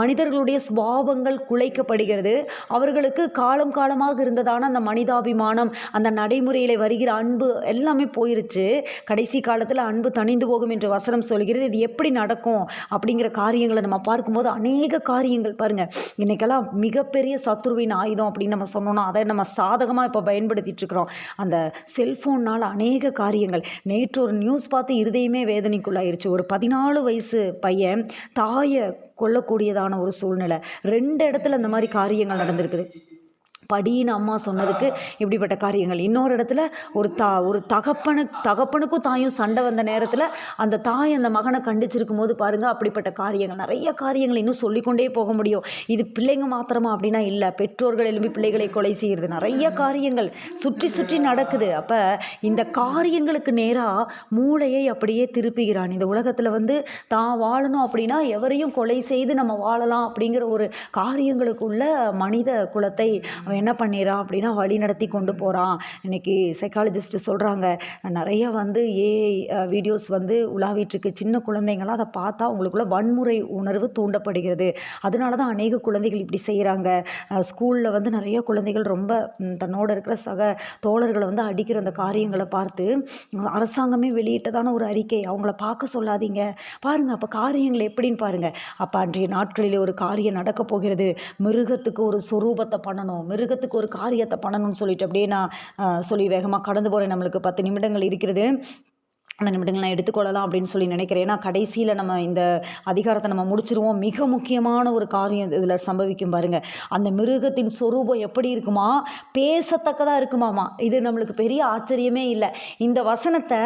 மனிதர்களுடைய சுபாவங்கள் குலைக்கப்படுகிறது. அவர்களுக்கு காலம் காலமாக இருந்ததான அந்த மனிதாபிமானம், அந்த நடைமுறையில் வருகிற அன்பு எல்லாமே போயிருச்சு. கடைசி காலத்தில் அன்பு தணிந்து போகும் என்று வசனம் சொல்கிறது. இது எப்படி நடக்கும் அப்படிங்கிற காரியங்களை நம்ம பார்க்கும்போது அநேக காரியங்கள் பாருங்கள். இன்றைக்கெல்லாம் மிகப்பெரிய சத்துருவின் ஆயுதம் அப்படின்னு நம்ம சொன்னோன்னா அதை நம்ம சாதகமாக இப்போ பயன்படுத்திட்டு இருக்கிறோம். அந்த செல்ஃபோன்னால் அநேக காரியங்கள். நேற்று ஒரு நியூஸ் பார்த்து இருதயமே வேதனைக்குள்ளாயிருச்சு. ஒரு 14 வயசு பையன் தாயை கொல்லக்கூடியதான ஒரு சூழ்நிலை. 2 இடத்துல இந்த மாதிரி காரியங்கள் நடந்திருக்குது. படின்னு அம்மா சொன்னதுக்கு இப்படிப்பட்ட காரியங்கள். இன்னொரு இடத்துல ஒரு தகப்பனுக்கும் தாயும் சண்டை வந்த நேரத்தில் அந்த தாய் அந்த மகனை கண்டிச்சிருக்கும் போது பாருங்கள், அப்படிப்பட்ட காரியங்கள், நிறைய காரியங்கள் இன்னும் சொல்லிக்கொண்டே போக முடியும். இது பிள்ளைங்க மாத்திரமா அப்படின்னா இல்லை, பெற்றோர்கள் எழுப்பி பிள்ளைகளை கொலை செய்கிறது, நிறைய காரியங்கள் சுற்றி சுற்றி நடக்குது. அப்போ இந்த காரியங்களுக்கு நேராக மூளையை அப்படியே திருப்புகிறான். இந்த உலகத்தில் தான் வாழணும் அப்படின்னா எவரையும் கொலை செய்து நம்ம வாழலாம் அப்படிங்கிற ஒரு காரியங்களுக்குள்ள மனித குலத்தை என்ன பண்ணிடுறான் அப்படின்னா வழி நடத்தி கொண்டு போகிறான். இன்றைக்கி சைக்காலஜிஸ்ட்டு சொல்கிறாங்க, நிறைய ஏஐ வீடியோஸ் உலாவிட்டுருக்கு. சின்ன குழந்தைங்களாம் அதை பார்த்தா உங்களுக்குள்ள வன்முறை உணர்வு தூண்டப்படுகிறது. அதனால தான் அநேக குழந்தைகள் இப்படி செய்கிறாங்க. ஸ்கூலில் நிறைய குழந்தைகள் ரொம்ப தன்னோட இருக்கிற சக தோழர்களை அடிக்கிற அந்த காரியங்களை பார்த்து அரசாங்கமே வெளியிட்டதான ஒரு அறிக்கை. அவங்கள பார்க்க சொல்லாதீங்க பாருங்கள். அப்போ காரியங்கள் எப்படின்னு பாருங்கள். அப்போ அன்றைய நாட்களில் ஒரு காரியம் நடக்க போகிறது. மிருகத்துக்கு ஒரு சொரூபத்தை பண்ணணும், மிருகத்துக்கு ஒரு காரியத்தை பண்ணணும்னு சொல்லிட்டு அப்படியே நான் சொல்லி வேகமாக கடந்து போகிறேன். நம்மளுக்கு 10 நிமிடங்கள் இருக்கிறது. அந்த நிமிடங்கள் நான் எடுத்துக்கொள்ளலாம் அப்படின்னு சொல்லி நினைக்கிறேன். ஏன்னா கடைசியில் நம்ம இந்த அதிகாரத்தை நம்ம முடிச்சிருவோம். மிக முக்கியமான ஒரு காரியம் இதில் சம்பவிக்கும் பாருங்க. அந்த மிருகத்தின் சொரூபம் எப்படி இருக்குமா, பேசத்தக்கதாக இருக்குமாமா. இது நம்மளுக்கு பெரிய ஆச்சரியமே இல்லை. இந்த வசனத்தை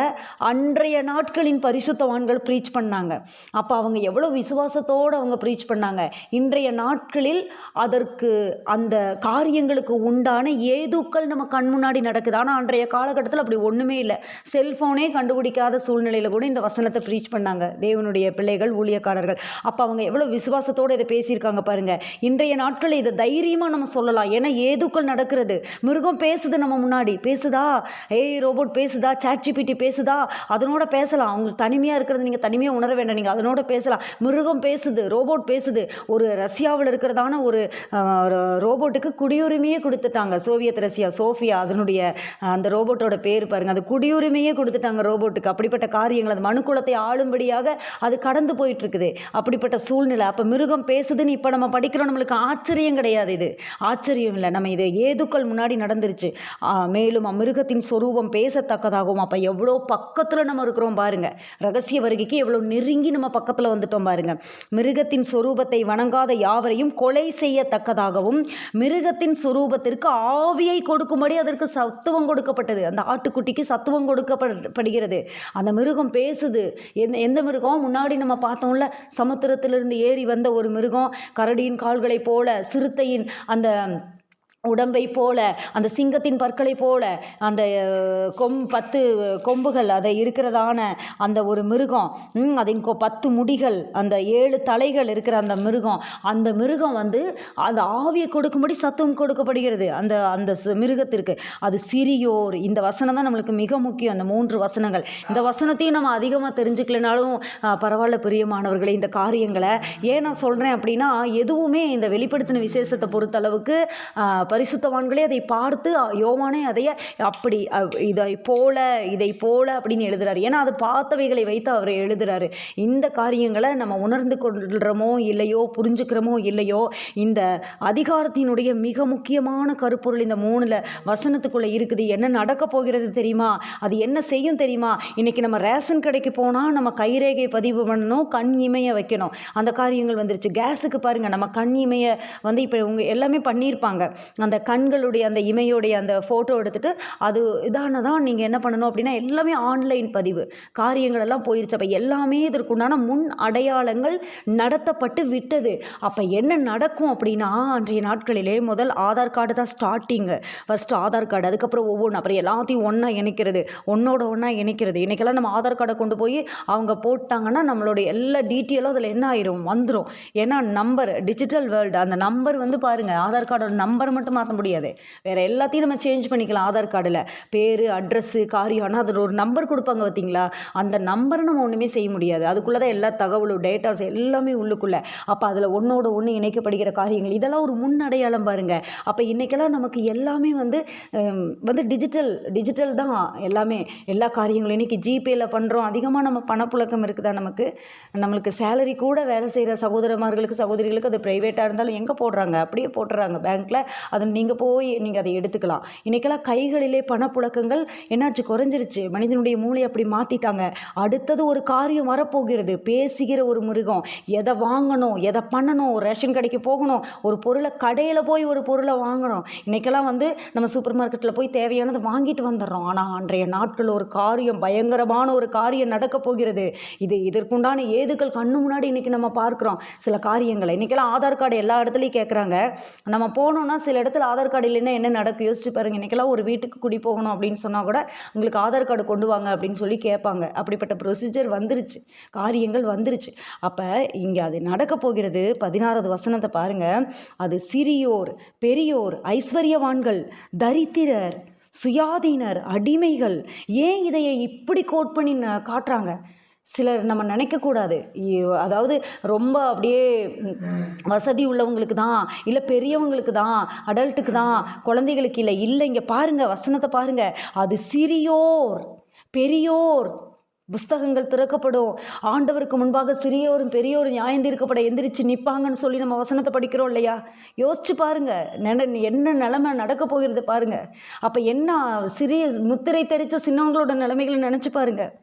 அன்றைய நாட்களின் பரிசுத்தவான்கள் ப்ரீச் பண்ணாங்க. அப்போ அவங்க எவ்வளோ விசுவாசத்தோடு அவங்க ப்ரீச் பண்ணாங்க. இன்றைய நாட்களில் அதற்கு அந்த காரியங்களுக்கு உண்டான ஏதுக்கள் நம்ம கண் முன்னாடி நடக்குது. ஆனால் அன்றைய காலகட்டத்தில் அப்படி ஒன்றுமே இல்லை. செல்ஃபோனே கண்டுபிடிக்காத சூழ்நிலையில் கூட இந்த வசனத்தை ப்ரீச் பண்ணாங்க தேவனுடைய பிள்ளைகள், ஊழியக்காரர்கள். அப்போ அவங்க எவ்வளோ விசுவாசத்தோடு இதை பேசியிருக்காங்க பாருங்க. இன்றைய நாட்களில் இதை தைரியமாக நம்ம சொல்லலாம். ஏன்னா ஏதுக்கள் நடக்கிறது. மிருகம் பேசுது, நம்ம முன்னாடி பேசுதா, ரோபோட் பேசுதா, ChatGPT பேசுதா, அதனோட பேசலாம். அவங்களுக்கு தனிமையாக இருக்கிறது நீங்கள் தனிமையாக உணர வேண்டாம், நீங்கள் அதனோட பேசலாம். மிருகம் பேசுது, ரோபோட் பேசுது. ஒரு ரஷ்யாவில் இருக்கிறதான ஒரு ரோபோட்டுக்கு குடியுரிமையே கொடுத்துட்டாங்க. சோவியத் ரஷ்யா, சோஃபியா அதனுடைய அந்த ரோபோட்டோட பேர் பாருங்க. அது குடியுரிமையே கொடுத்துட்டாங்க ரோபோட்டுக்கு. அப்படிப்பட்ட காரியங்கள் அது மனுக்குலத்தை ஆளும்படியாக அது கடந்து போயிட்டு இருக்குது. அப்படிப்பட்ட சூழ்நிலை. அப்போ மிருகம் பேசுதுன்னு இப்போ நம்ம படிக்கிறோம். நம்மளுக்கு ஆச்சரியம் கிடையாது, இது ஆச்சரியம் இல்லை. நம்ம இது ஏதுக்கள் முன்னாடி நடந்துருச்சு. மேலும் மிருகத்தின் சொரூபம் பேசத்தக்கதாகும். அப்போ எவ்வளோ பக்கத்தில் நம்ம இருக்கிறோம் பாருங்க. ரகசிய வருகைக்கு எவ்வளோ நெருங்கி நம்ம பக்கத்தில் வந்துட்டோம் பாருங்க. மிருகத்தின் சொரூபத்தை வணங்காத யாவரையும் கொலை செய்யத்தக்கதாகவும் மிருகத்தின் சொரூபத்திற்கு ஆவியை கொடுக்கும்படி அதற்கு சத்துவம் கொடுக்கப்பட்டது. அந்த ஆட்டுக்குட்டிக்கு சத்துவம் கொடுக்கப்படுகிறது. அந்த மிருகம் பேசுது. எந்த மிருகம்? முன்னாடி நம்ம பார்த்தோம்ல, சமுத்திரத்திலிருந்து ஏறி வந்த ஒரு மிருகம், கரடியின் கால்களை போல, சிறுத்தையின் அந்த உடம்பை போல, அந்த சிங்கத்தின் பற்களை போல, அந்த 10 கொம்புகள் அதை இருக்கிறதான அந்த ஒரு மிருகம், அதன் 10 முடிகள், அந்த 7 தலைகள் இருக்கிற அந்த மிருகம் வந்து அந்த ஆவியை கொடுக்கும்படி சத்துவம் கொடுக்கப்படுகிறது அந்த மிருகத்திற்கு. அது சிறியோர். இந்த வசனம் தான் நம்மளுக்கு மிக முக்கியம். அந்த 3 வசனங்கள். இந்த வசனத்தையும் நம்ம அதிகமாக தெரிஞ்சுக்கலனாலும் பரவாயில்ல பிரியமானவர்களே. இந்த காரியங்களை ஏன் நான் சொல்கிறேன் அப்படின்னா, எதுவுமே இந்த வெளிப்படுத்தின விசேஷத்தை பொறுத்தளவுக்கு பரிசுத்தவான்களே அதை பார்த்து யோவானே அதைய அப்படி இதை போல அப்படின்னு எழுதுறாரு. ஏன்னா அது பார்த்தவைகளை வைத்து அவர் எழுதுறாரு. இந்த காரியங்களை நம்ம உணர்ந்து கொள்கிறோமோ இல்லையோ, புரிஞ்சுக்கிறோமோ இல்லையோ, இந்த அதிகாரத்தினுடைய மிக முக்கியமான கருப்பொருள் இந்த 3 வசனத்துக்குள்ளே இருக்குது. என்ன நடக்க போகிறது தெரியுமா? அது என்ன செய்யும் தெரியுமா? இன்றைக்கி நம்ம ரேஷன் கடைக்கு போனால் நம்ம கைரேகை பதிவு பண்ணணும், கண் இமையை வைக்கணும். அந்த காரியங்கள் வந்துருச்சு. கேஸுக்கு பாருங்கள், நம்ம கண் இமையை வந்து இப்போ எல்லாமே பண்ணியிருப்பாங்க. அந்த கண்களுடைய அந்த இமையோடைய அந்த ஃபோட்டோ எடுத்துகிட்டு அது இதானதான் நீங்கள் என்ன பண்ணணும் அப்படின்னா எல்லாமே ஆன்லைன் பதிவு காரியங்கள் எல்லாம் போயிருச்சு. அப்போ எல்லாமே இதற்குண்டான முன் அடையாளங்கள் நடத்தப்பட்டு விட்டது. அப்போ என்ன நடக்கும் அப்படின்னா, அன்றைய நாட்களிலே முதல் ஆதார் கார்டு தான் ஸ்டார்டிங்கு. ஃபஸ்ட்டு ஆதார் கார்டு, அதுக்கப்புறம் ஒவ்வொன்று, அப்புறம் எல்லாத்தையும் ஒன்றா இணைக்கிறது, ஒன்றா இணைக்கிறது. இன்றைக்கெல்லாம் நம்ம ஆதார் கார்டை கொண்டு போய் அவங்க போட்டாங்கன்னா நம்மளுடைய எல்லா டீட்டெயிலும் அதில் என்ன ஆயிரும், வந்துடும். ஏன்னா நம்பர், டிஜிட்டல் வேர்ல்டு, அந்த நம்பர் வந்து பாருங்கள், ஆதார் கார்டோட நம்பர் மட்டும் மாற்ற முடியாது, வேறு எல்லாத்தையும் நம்ம சேஞ்ச் பண்ணிக்கலாம். ஆதார் கார்டில் பேர், அட்ரஸ்ஸு, காரியம், ஆனால் அதில் ஒரு நம்பர் கொடுப்பாங்க பார்த்தீங்களா, அந்த நம்பரை நம்ம ஒன்றுமே செய்ய முடியாது. அதுக்குள்ளே தான் எல்லா தகவலும், டேட்டாஸ் எல்லாமே உள்ளுக்குள்ளே. அப்போ அதில் ஒன்றோட ஒன்று இணைக்கப்படுகிற காரியங்கள், இதெல்லாம் ஒரு முன் அடையாளம் பாருங்கள். அப்போ இன்றைக்கெல்லாம் நமக்கு எல்லாமே வந்து டிஜிட்டல் தான் எல்லாமே, எல்லா காரியங்களும். இன்றைக்கி ஜிபேயில் பண்ணுறோம். அதிகமாக நம்ம பணப்புழக்கம் இருக்குதா நம்மளுக்கு சேலரி கூட வேலை செய்கிற சகோதரமார்களுக்கு, சகோதரிகளுக்கு அது ப்ரைவேட்டாக இருந்தாலும் எங்கே போடுறாங்க, அப்படியே போட்டுறாங்க பேங்க்கில். அது நீங்கள் அதை எடுத்துக்கலாம். இன்றைக்கெல்லாம் கைகளிலே பணப்புழக்கங்கள் என்னாச்சு, குறைஞ்சிருச்சு. மனிதனுடைய மூளை அப்படி மாற்றிட்டாங்க. அடுத்தது ஒரு காரியம் வரப்போகிறது. பேசுகிற ஒரு மிருகம். எதை வாங்கணும், எதை பண்ணணும், ஒரு ரேஷன் கடைக்கு போகணும், ஒரு பொருளை கடையில் போய் ஒரு பொருளை வாங்கணும். இன்றைக்கெல்லாம் வந்து நம்ம சூப்பர் மார்க்கெட்டில் போய் தேவையானதை வாங்கிட்டு வந்துடுறோம். ஆனால் அன்றைய நாட்கள் ஒரு காரியம், பயங்கரமான ஒரு காரியம் நடக்க போகிறது. இதற்குண்டான ஏதுக்கள் கண்ணு முன்னாடி இன்றைக்கி நம்ம பார்க்குறோம் சில காரியங்களை. இன்றைக்கெல்லாம் ஆதார் கார்டு எல்லா இடத்துலையும் கேட்குறாங்க. நம்ம போனோம்னா சில இடத்துல ஆதார் கார்டு இல்லைன்னா என்ன நடக்கும் யோசிச்சு பாருங்கள். இன்றைக்கெல்லாம் ஒரு வீட்டுக்கு குடி போகணும் அப்படின்னு சொன்னால் கூட உங்களுக்கு ஆதார் கார்டு கொண்டு வாங்க அப்படின்னு சொல்லி கேட்பாங்க. அப்படிப்பட்ட ப்ரொசீஜர் வந்துருச்சு, காரியங்கள் வந்துருச்சு. அப்போ இங்கே அது நடக்க போகிறது. 16வது வசனத்தை பாருங்கள். அது சிறியோர், பெரியோர், ஐஸ்வர்யவான்கள், தரித்திரர், சுயாதீனர், அடிமைகள். ஏன் இதையை இப்படி கோட் பண்ணி காட்டுறாங்க? சிலர் நம்ம நினைக்கக்கூடாது, அதாவது ரொம்ப அப்படியே வசதி உள்ளவங்களுக்கு தான், இல்லை பெரியவங்களுக்கு தான், அடல்ட்டுக்கு தான், குழந்தைகளுக்கு இல்லை. இங்கே பாருங்கள், வசனத்தை பாருங்கள். அது சிறியோர், பெரியோர். புஸ்தகங்கள் திறக்கப்படும். ஆண்டவருக்கு முன்பாக சிறியோரும் பெரியோரும் நியாயந்தீர்க்கப்பட எந்திரிச்சு நிற்பாங்கன்னு சொல்லி நம்ம வசனத்தை படிக்கிறோம் இல்லையா? யோசிச்சு பாருங்கள், என்ன நிலைமை நடக்க போகிறது பாருங்கள். அப்போ என்ன, சிறிய முத்திரை தெரிச்ச சின்னவங்களோட நிலைமைகளை நினச்சி பாருங்கள்.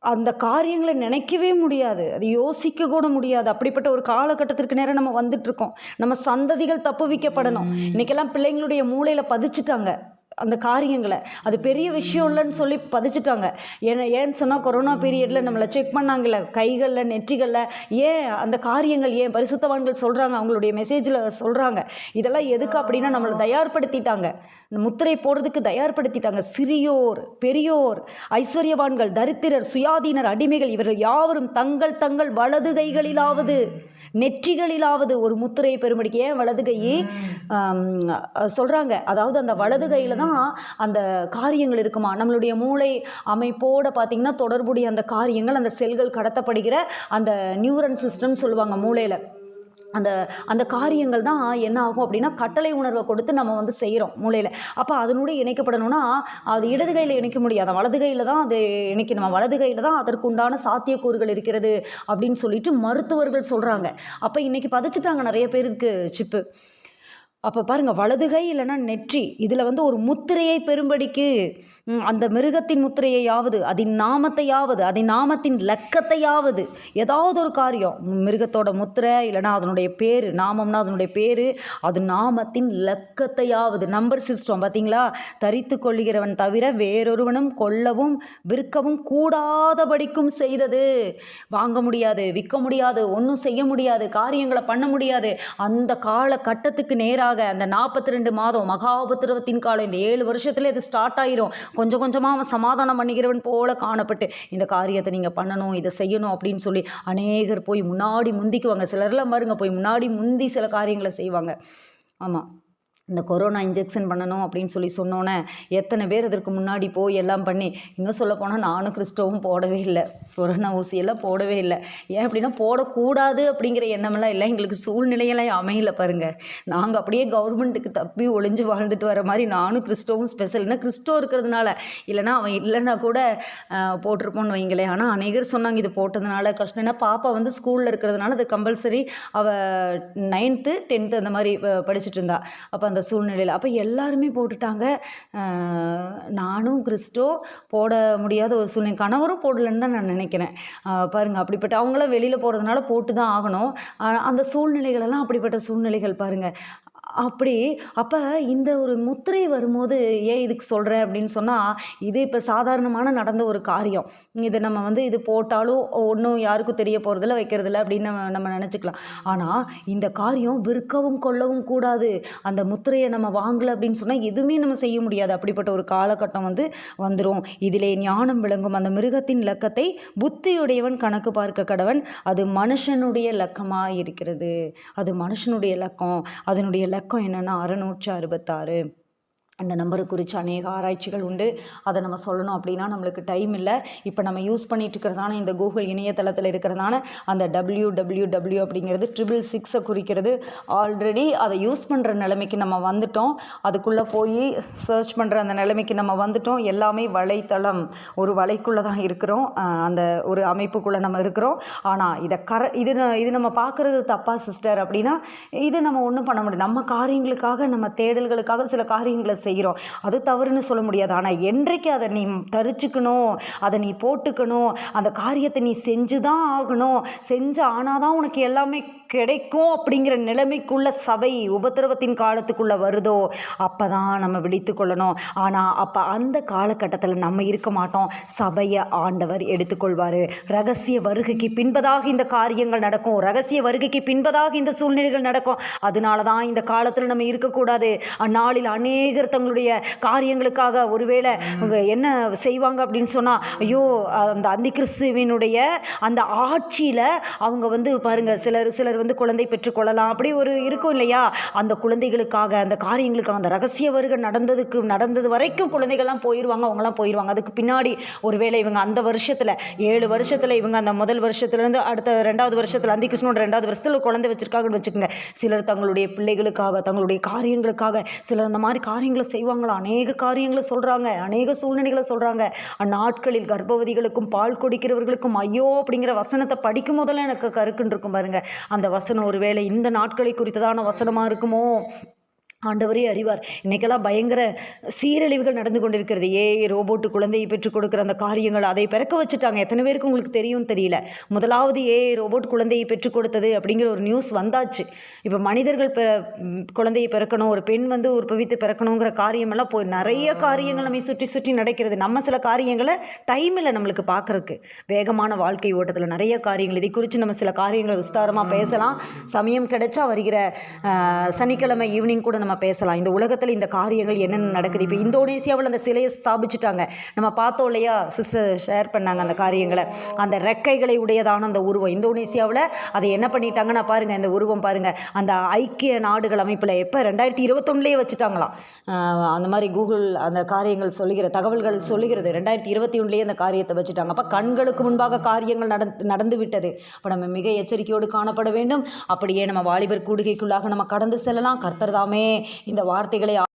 அந்த காரியங்களை நினைக்கவே முடியாது. அது யோசிக்க கூட முடியாது. அப்படிப்பட்ட ஒரு காலகட்டத்திற்கு நேரா நம்ம வந்துட்டுருக்கோம். நம்ம சந்ததிகள் தப்புவிக்கப்படணும். இன்னைக்கெல்லாம் பிள்ளைங்களுடைய மூளையில பதிச்சுட்டாங்க அந்த காரியங்கள. அது பெரிய விஷயம் இல்லன்னு சொல்லி பதிச்சுட்டாங்க. ஏன்னு சொன்னா கொரோனா பீரியட்ல நம்மள செக் பண்ணாங்கல்ல, கைகள்ல, நெற்றிகள்ல. ஏன் அந்த காரியங்கள் ஏன் பரிசுத்தவான்கள் சொல்றாங்க, அவங்களுடைய மெசேஜ்ல சொல்றாங்க. இதெல்லாம் எதுக்கு அப்படின்னா நம்மள தயார்படுத்திட்டாங்க. முத்திரை போடுறதுக்கு தயார்படுத்திட்டாங்க. சிறியோர், பெரியோர், ஐஸ்வர்யவான்கள், தரித்திரர், சுயாதீனர், அடிமைகள் இவர்கள் யாவரும் தங்கள் தங்கள் வலது கைகளிலாவது நெற்றிகளிலாவது ஒரு முத்திரையை பெறும்படிக்கு. ஏன் வலது கை சொல்கிறாங்க? அதாவது அந்த வலது கையில் தான் அந்த காரியங்கள் இருக்குமா. நம்மளுடைய மூளை அமைப்போடு பார்த்திங்கன்னா தொடர்புடைய அந்த காரியங்கள், அந்த செல்கள் கடத்தப்படுகிற அந்த நியூரன் சிஸ்டம் சொல்லுவாங்க மூளையில். அந்த அந்த காரியங்கள் தான் என்ன ஆகும் அப்படின்னா கட்டளை உணர்வை கொடுத்து நம்ம வந்து செய்கிறோம் மூளையில். அப்போ அதனோடு இணைக்கப்படணும்னா அது இடது கையில் இணைக்க முடியாது, வலது கையில் தான் அது இணைக்கணும். வலது கையில் தான் அதற்குண்டான சாத்தியக்கூறுகள் இருக்கிறது அப்படின்னு சொல்லிட்டு மருத்துவர்கள் சொல்கிறாங்க. அப்போ இன்றைக்கி பதிச்சுட்டாங்க நிறைய பேருக்கு சிப்பு. அப்போ பாருங்கள், வலது கை இல்லைன்னா நெற்றி, இதில் வந்து ஒரு முத்திரையை பெறும்படிக்கு அந்த மிருகத்தின் முத்திரையாவது, அதன் நாமத்தையாவது, அதன் நாமத்தின் லக்கத்தையாவது, ஏதாவது ஒரு காரியம், மிருகத்தோட முத்திரை இல்லைனா அதனுடைய பேர், நாமம்னா அதனுடைய பேர், அது நாமத்தின் லக்கத்தையாவது. நம்பர் சிஸ்டம் பார்த்தீங்களா? தரித்து கொள்ளுகிறவன் தவிர வேறொருவனும் கொல்லவும் விற்கவும் கூடாதபடிக்கும் செய்தது. வாங்க முடியாது, விற்க முடியாது, ஒன்றும் செய்ய முடியாது, காரியங்களை பண்ண முடியாது. அந்த காலகட்டத்துக்கு நேராக அந்த 42 மாதம் மகா உபத்திரவத்தின் காலம், இந்த 7 வருஷத்துல இது ஸ்டார்ட் ஆயிரும். கொஞ்சம் கொஞ்சமாக அவன் சமாதானம் பண்ணிக்கிறவன் போல காணப்பட்டு இந்த காரியத்தை நீங்கள் பண்ணணும், இதை செய்யணும் அப்படின்னு சொல்லி அநேகர் போய் முன்னாடி முந்திக்குவாங்க. சிலர்லாம் பாருங்க போய் முன்னாடி முந்தி சில காரியங்களை செய்வாங்க. ஆமாம், இந்த கொரோனா இன்ஜெக்ஷன் பண்ணணும் அப்படின்னு சொல்லி சொன்னோன்னே எத்தனை பேர் அதற்கு முன்னாடி போய் எல்லாம் பண்ணி, இன்னும் சொல்லப்போனால் நானும் கிறிஸ்டோவும் போடவே இல்லை, கொரோனா ஊசியெல்லாம் போடவே இல்லை. ஏன் அப்படின்னா போடக்கூடாது அப்படிங்கிற எண்ணமெல்லாம் இல்லை, எங்களுக்கு சூழ்நிலையெல்லாம் அமையல பாருங்கள். நாங்கள் அப்படியே கவர்மெண்ட்டுக்கு தப்பி ஒளிஞ்சு வாழ்ந்துட்டு வர மாதிரி நானும் கிறிஸ்டோவும் ஸ்பெஷல். ஏன்னா கிறிஸ்டோ இருக்கிறதுனால, இல்லைனா அவன் இல்லைன்னா கூட போட்டிருப்போன்னு வைங்களேன். ஆனால் அநேகர் சொன்னாங்க இது போட்டதுனால கஷ்டம். ஏன்னா பாப்பா வந்து ஸ்கூலில் இருக்கிறதுனால அது கம்பல்சரி. அவள் 9th 10th அந்த மாதிரி படிச்சுட்டு இருந்தா. அப்போ அந்த சூழ்நிலையில் அப்போ எல்லாருமே போட்டுட்டாங்க. நானும் கிறிஸ்டோ போட முடியாத ஒரு சூழ்நிலை. கணவரும் போடலன்னு தான் நான் நினைக்கிறேன். பாருங்கள், அப்படிப்பட்ட அவங்களாம் வெளியில் போகிறதுனால போட்டு தான் ஆகணும். அந்த சூழ்நிலைகளெல்லாம் அப்படிப்பட்ட சூழ்நிலைகள் பாருங்கள். அப்போ இந்த ஒரு முத்திரை வரும்போது ஏன் இதுக்கு சொல்கிறேன் அப்படின்னு சொன்னால், இது இப்போ சாதாரணமான நடந்த ஒரு காரியம். இது நம்ம வந்து இது போட்டாலும் ஒன்றும் யாருக்கும் தெரிய போகிறதில்ல, வைக்கிறதில்ல அப்படின்னு நம்ம நினச்சிக்கலாம். ஆனால் இந்த காரியம் விற்கவும் கொள்ளவும் கூடாது. அந்த முத்திரையை நம்ம வாங்கலை அப்படின்னு சொன்னால் எதுவுமே நம்ம செய்ய முடியாது. அப்படிப்பட்ட ஒரு காலகட்டம் வந்து வந்துடும். இதிலே ஞானம் விளங்கும். அந்த மிருகத்தின் இலக்கத்தை புத்தியுடையவன் கணக்கு பார்க்க கடவன். அது மனுஷனுடைய இலக்கமாக இருக்கிறது. அது மனுஷனுடைய இலக்கம். அதனுடைய இலக்கம் என்னென்னா 666. அந்த நம்பரை குறித்து அநேக ஆராய்ச்சிகள் உண்டு. அதை நம்ம சொல்லணும் அப்படின்னா நம்மளுக்கு டைம் இல்லை. இப்போ நம்ம யூஸ் பண்ணிகிட்டு இருக்கிறதான இந்த கூகுள் இணையதளத்தில் இருக்கிறதான அந்த www அப்படிங்கிறது 666 குறிக்கிறது. ஆல்ரெடி அதை யூஸ் பண்ணுற நிலைமைக்கு நம்ம வந்துட்டோம். அதுக்குள்ளே போய் சர்ச் பண்ணுற அந்த நிலைமைக்கு நம்ம வந்துட்டோம். எல்லாமே வலைத்தளம், ஒரு வலைக்குள்ளே தான் இருக்கிறோம். அந்த ஒரு அமைப்புக்குள்ளே நம்ம இருக்கிறோம். ஆனால் இது நம்ம பார்க்குறது தப்பா சிஸ்டர் அப்படின்னா இது நம்ம ஒன்றும் பண்ண முடியாது. நம்ம காரியங்களுக்காக, நம்ம தேடல்களுக்காக சில காரியங்களை செய்கிறோம். அது தவறுன்னு சொல்ல முடியாது. ஆனால் என்றைக்கு அதை நீ தரிச்சுக்கணும், அதை நீ போட்டுக்கணும், அந்த காரியத்தை நீ செஞ்சு தான் ஆகணும், செஞ்சு ஆனாதான் உனக்கு எல்லாமே கிடைக்கும் அப்படிங்கிற நிலைமைக்குள்ள சபை உபத்திரவத்தின் காலத்துக்குள்ளே வருதோ அப்போ தான் நம்ம விழித்து கொள்ளணும். ஆனால் அப்போ அந்த காலகட்டத்தில் நம்ம இருக்க மாட்டோம். சபையை ஆண்டவர் எடுத்துக்கொள்வார். ரகசிய வருகைக்கு பின்பதாக இந்த காரியங்கள் நடக்கும். ரகசிய வருகைக்கு பின்பதாக இந்த சூழ்நிலைகள் நடக்கும். அதனால தான் இந்த காலத்தில் நம்ம இருக்கக்கூடாது. அந்நாளில் அநேகர் தங்களுடைய காரியங்களுக்காக ஒருவேளை என்ன செய்வாங்க அப்படின்னு சொன்னால், ஐயோ அந்த அந்தி கிறிஸ்துவினுடைய அந்த ஆட்சியில் அவங்க வந்து பாருங்கள், சிலர் வந்து குழந்தை பெற்றுக்கொள்ளலாம், அப்படி ஒரு இருக்கும் இல்லையா? அந்த குழந்தைகளுக்காக, அந்த காரியங்களுக்காக, அந்த ரகசிய வருகை நடந்தது வரைக்கும் குழந்தைகள்லாம் போயிடுவாங்க, அவங்களாம் போயிடுவாங்க. அதுக்கு பின்னாடி ஒருவேளை இவங்க அந்த வருஷத்தில் 7 வருஷத்தில் இவங்க அந்த முதல் வருஷத்துலேருந்து அடுத்த 2வது வருஷத்தில் அந்தி கிறிஸ்துவோட 2வது வருஷத்தில் குழந்தை வச்சுருக்காங்கன்னு வச்சுக்கோங்க. சிலர் தங்களுடைய பிள்ளைகளுக்காக, தங்களுடைய காரியங்களுக்காக சிலர் அந்த மாதிரி காரியங்களை செய்வாங்களா? அநேக காரியங்களை சொல்கிறாங்க, அநேக சூழ்நிலைகளை சொல்கிறாங்க. அந்நாட்களில் கர்ப்பவதிகளுக்கும் பால் கொடுக்கிறவர்களுக்கும் ஐயோ அப்படிங்கிற வசனத்தை படிக்கும் போதெல்லாம் எனக்கு கருக்குன்னு இருக்கும் பாருங்க. அந்த வசனம் ஒருவேளை இந்த நாட்களை குறித்ததான வசனமாக இருக்குமோ ஆண்டவரே அறிவார். இன்னைக்கெல்லாம் பயங்கர சீரழிவுகள் நடந்து கொண்டிருக்கிறது. ஏஐ ரோபோட்டு குழந்தையை பெற்றுக் கொடுக்குற அந்த காரியங்கள், அதை பிறக்க வச்சுட்டாங்க. எத்தனை பேருக்கு உங்களுக்கு தெரியும்னு தெரியல. முதலாவது ஏஐ ரோபோட் குழந்தையை பெற்றுக் கொடுத்தது அப்படிங்கிற ஒரு நியூஸ் வந்தாச்சு. இப்போ மனிதர்கள் குழந்தையை பிறக்கணும், ஒரு பெண் வந்து உற்பவித்து பிறக்கணுங்கிற காரியமெல்லாம் போய் நிறைய காரியங்கள் நம்ம சுற்றி சுற்றி நடக்கிறது. நம்ம சில காரியங்களை டைம் இல்லை நம்மளுக்கு பார்க்குறக்கு. வேகமான வாழ்க்கை ஓட்டத்தில் நிறைய காரியங்கள், இதை குறித்து நம்ம சில காரியங்களை விஸ்தாரமாக பேசலாம். சமயம் கிடைச்சா வருகிற சனிக்கிழமை ஈவினிங் கூட நம்ம பேசலாம். இந்த உலகத்தில் இந்த காரியங்கள் என்னென்ன நடக்குது. இப்போ இந்தோனேசியாவில் அந்த சிலையை ஸ்தாபிச்சுட்டாங்க. நம்ம பார்த்தோம் இல்லையா, சிஸ்டர் ஷேர் பண்ணாங்க அந்த காரியங்களை. அந்த ரெக்கைகளை உடையதான அந்த உருவம் இந்தோனேசியாவில் அதை என்ன பண்ணிட்டாங்கன்னா பாருங்கள், இந்த உருவம் பாருங்கள், அந்த ஐக்கிய நாடுகள் அமைப்பில் எப்போ 2021 வச்சுட்டாங்களாம். அந்த மாதிரி கூகுள் அந்த காரியங்கள் சொல்லுகிற தகவல்கள் சொல்லுகிறது 2021 அந்த காரியத்தை வச்சுட்டாங்க. அப்போ கண்களுக்கு முன்பாக காரியங்கள் நடந்து விட்டது. அப்போ நம்ம மிக எச்சரிக்கையோடு காணப்பட வேண்டும். அப்படியே நம்ம வாலிபர் கூடுகைக்குள்ளாக நம்ம கடந்து செல்லலாம். கர்த்தர் தாமே இந்த வார்த்தைகளை